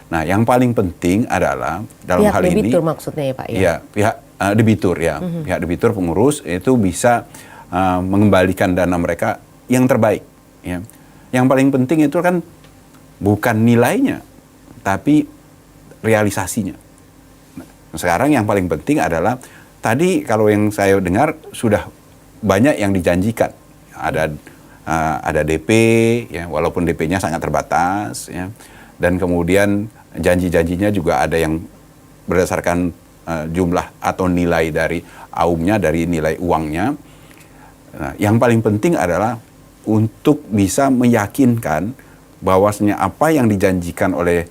Nah, yang paling penting adalah dalam hal ini, pihak debitur maksudnya ya Pak ya? Ya, pihak debitur ya, pihak debitur pengurus itu bisa mengembalikan dana mereka yang terbaik. Ya. Yang paling penting itu kan bukan nilainya, tapi realisasinya. Nah, sekarang yang paling penting adalah tadi kalau yang saya dengar sudah banyak yang dijanjikan. Ada DP, ya, walaupun DP-nya sangat terbatas, ya, dan kemudian janji-janjinya juga ada yang berdasarkan jumlah atau nilai dari AUM-nya, dari nilai uangnya. Nah, yang paling penting adalah untuk bisa meyakinkan bahwasanya apa yang dijanjikan oleh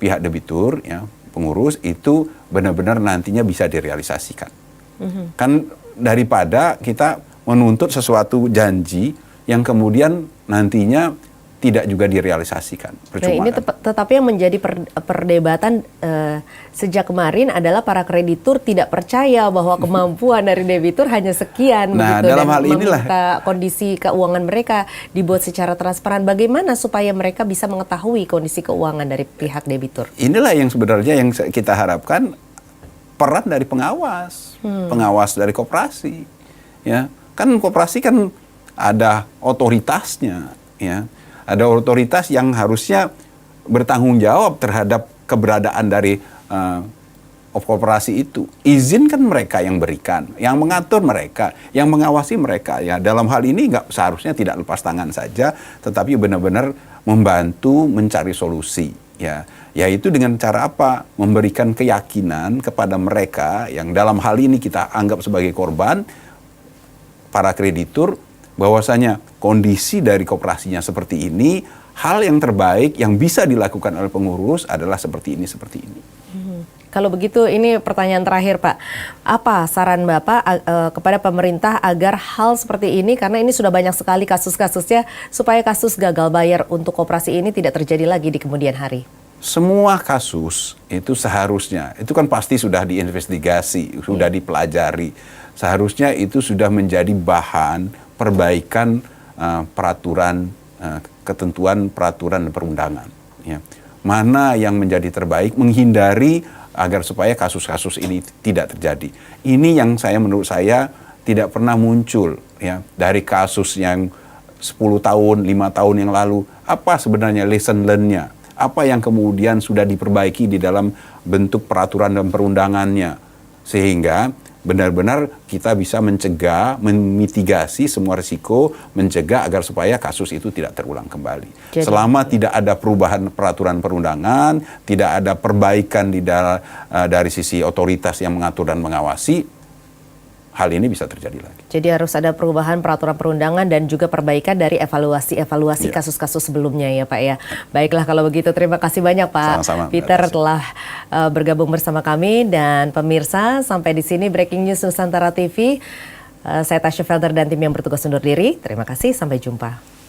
pihak debitur, ya, pengurus itu benar-benar nantinya bisa direalisasikan. Kan daripada kita menuntut sesuatu janji yang kemudian nantinya tidak juga direalisasikan. Percuma, nah, ini tetapi yang menjadi perdebatan sejak kemarin adalah para kreditur tidak percaya bahwa kemampuan dari debitur hanya sekian, nah, begitu, dalam dan hal inilah meminta kondisi keuangan mereka dibuat secara transparan. Bagaimana supaya mereka bisa mengetahui kondisi keuangan dari pihak debitur? Inilah yang sebenarnya yang kita harapkan, peran dari pengawas, pengawas dari koperasi, ya. Kan koperasi kan ada otoritasnya, ya. Ada otoritas yang harusnya bertanggung jawab terhadap keberadaan dari koperasi itu. Izin kan mereka yang berikan, yang mengatur mereka, yang mengawasi mereka. Ya, dalam hal ini nggak seharusnya tidak lepas tangan saja, tetapi benar-benar membantu mencari solusi. Ya, yaitu dengan cara apa? Memberikan keyakinan kepada mereka yang dalam hal ini kita anggap sebagai korban, para kreditur, bahwasanya kondisi dari koperasinya seperti ini, hal yang terbaik yang bisa dilakukan oleh pengurus adalah seperti ini, seperti ini. Kalau begitu, ini pertanyaan terakhir Pak, apa saran Bapak kepada pemerintah agar hal seperti ini, karena ini sudah banyak sekali kasus-kasusnya, supaya kasus gagal bayar untuk koperasi ini tidak terjadi lagi di kemudian hari? Semua kasus itu seharusnya, itu kan pasti sudah diinvestigasi, sudah dipelajari, seharusnya itu sudah menjadi bahan perbaikan peraturan, ketentuan peraturan dan perundangan. Ya. Mana yang menjadi terbaik, menghindari agar supaya kasus-kasus ini tidak terjadi. Ini yang menurut saya tidak pernah muncul ya dari kasus yang 10 tahun, 5 tahun yang lalu. Apa sebenarnya lesson learn-nya? Apa yang kemudian sudah diperbaiki di dalam bentuk peraturan dan perundangannya, sehingga benar-benar kita bisa mencegah, memitigasi semua risiko, mencegah agar supaya kasus itu tidak terulang kembali. Jadi, selama tidak ada perubahan peraturan perundangan, tidak ada perbaikan dari sisi otoritas yang mengatur dan mengawasi, hal ini bisa terjadi lagi. Jadi harus ada perubahan peraturan perundangan dan juga perbaikan dari evaluasi kasus-kasus sebelumnya ya Pak ya. Baiklah kalau begitu, terima kasih banyak Pak Sama-sama, Peter telah bergabung bersama kami, dan pemirsa, sampai di sini Breaking News Nusantara TV. Saya Tasya Felder dan tim yang bertugas undur diri. Terima kasih, sampai jumpa.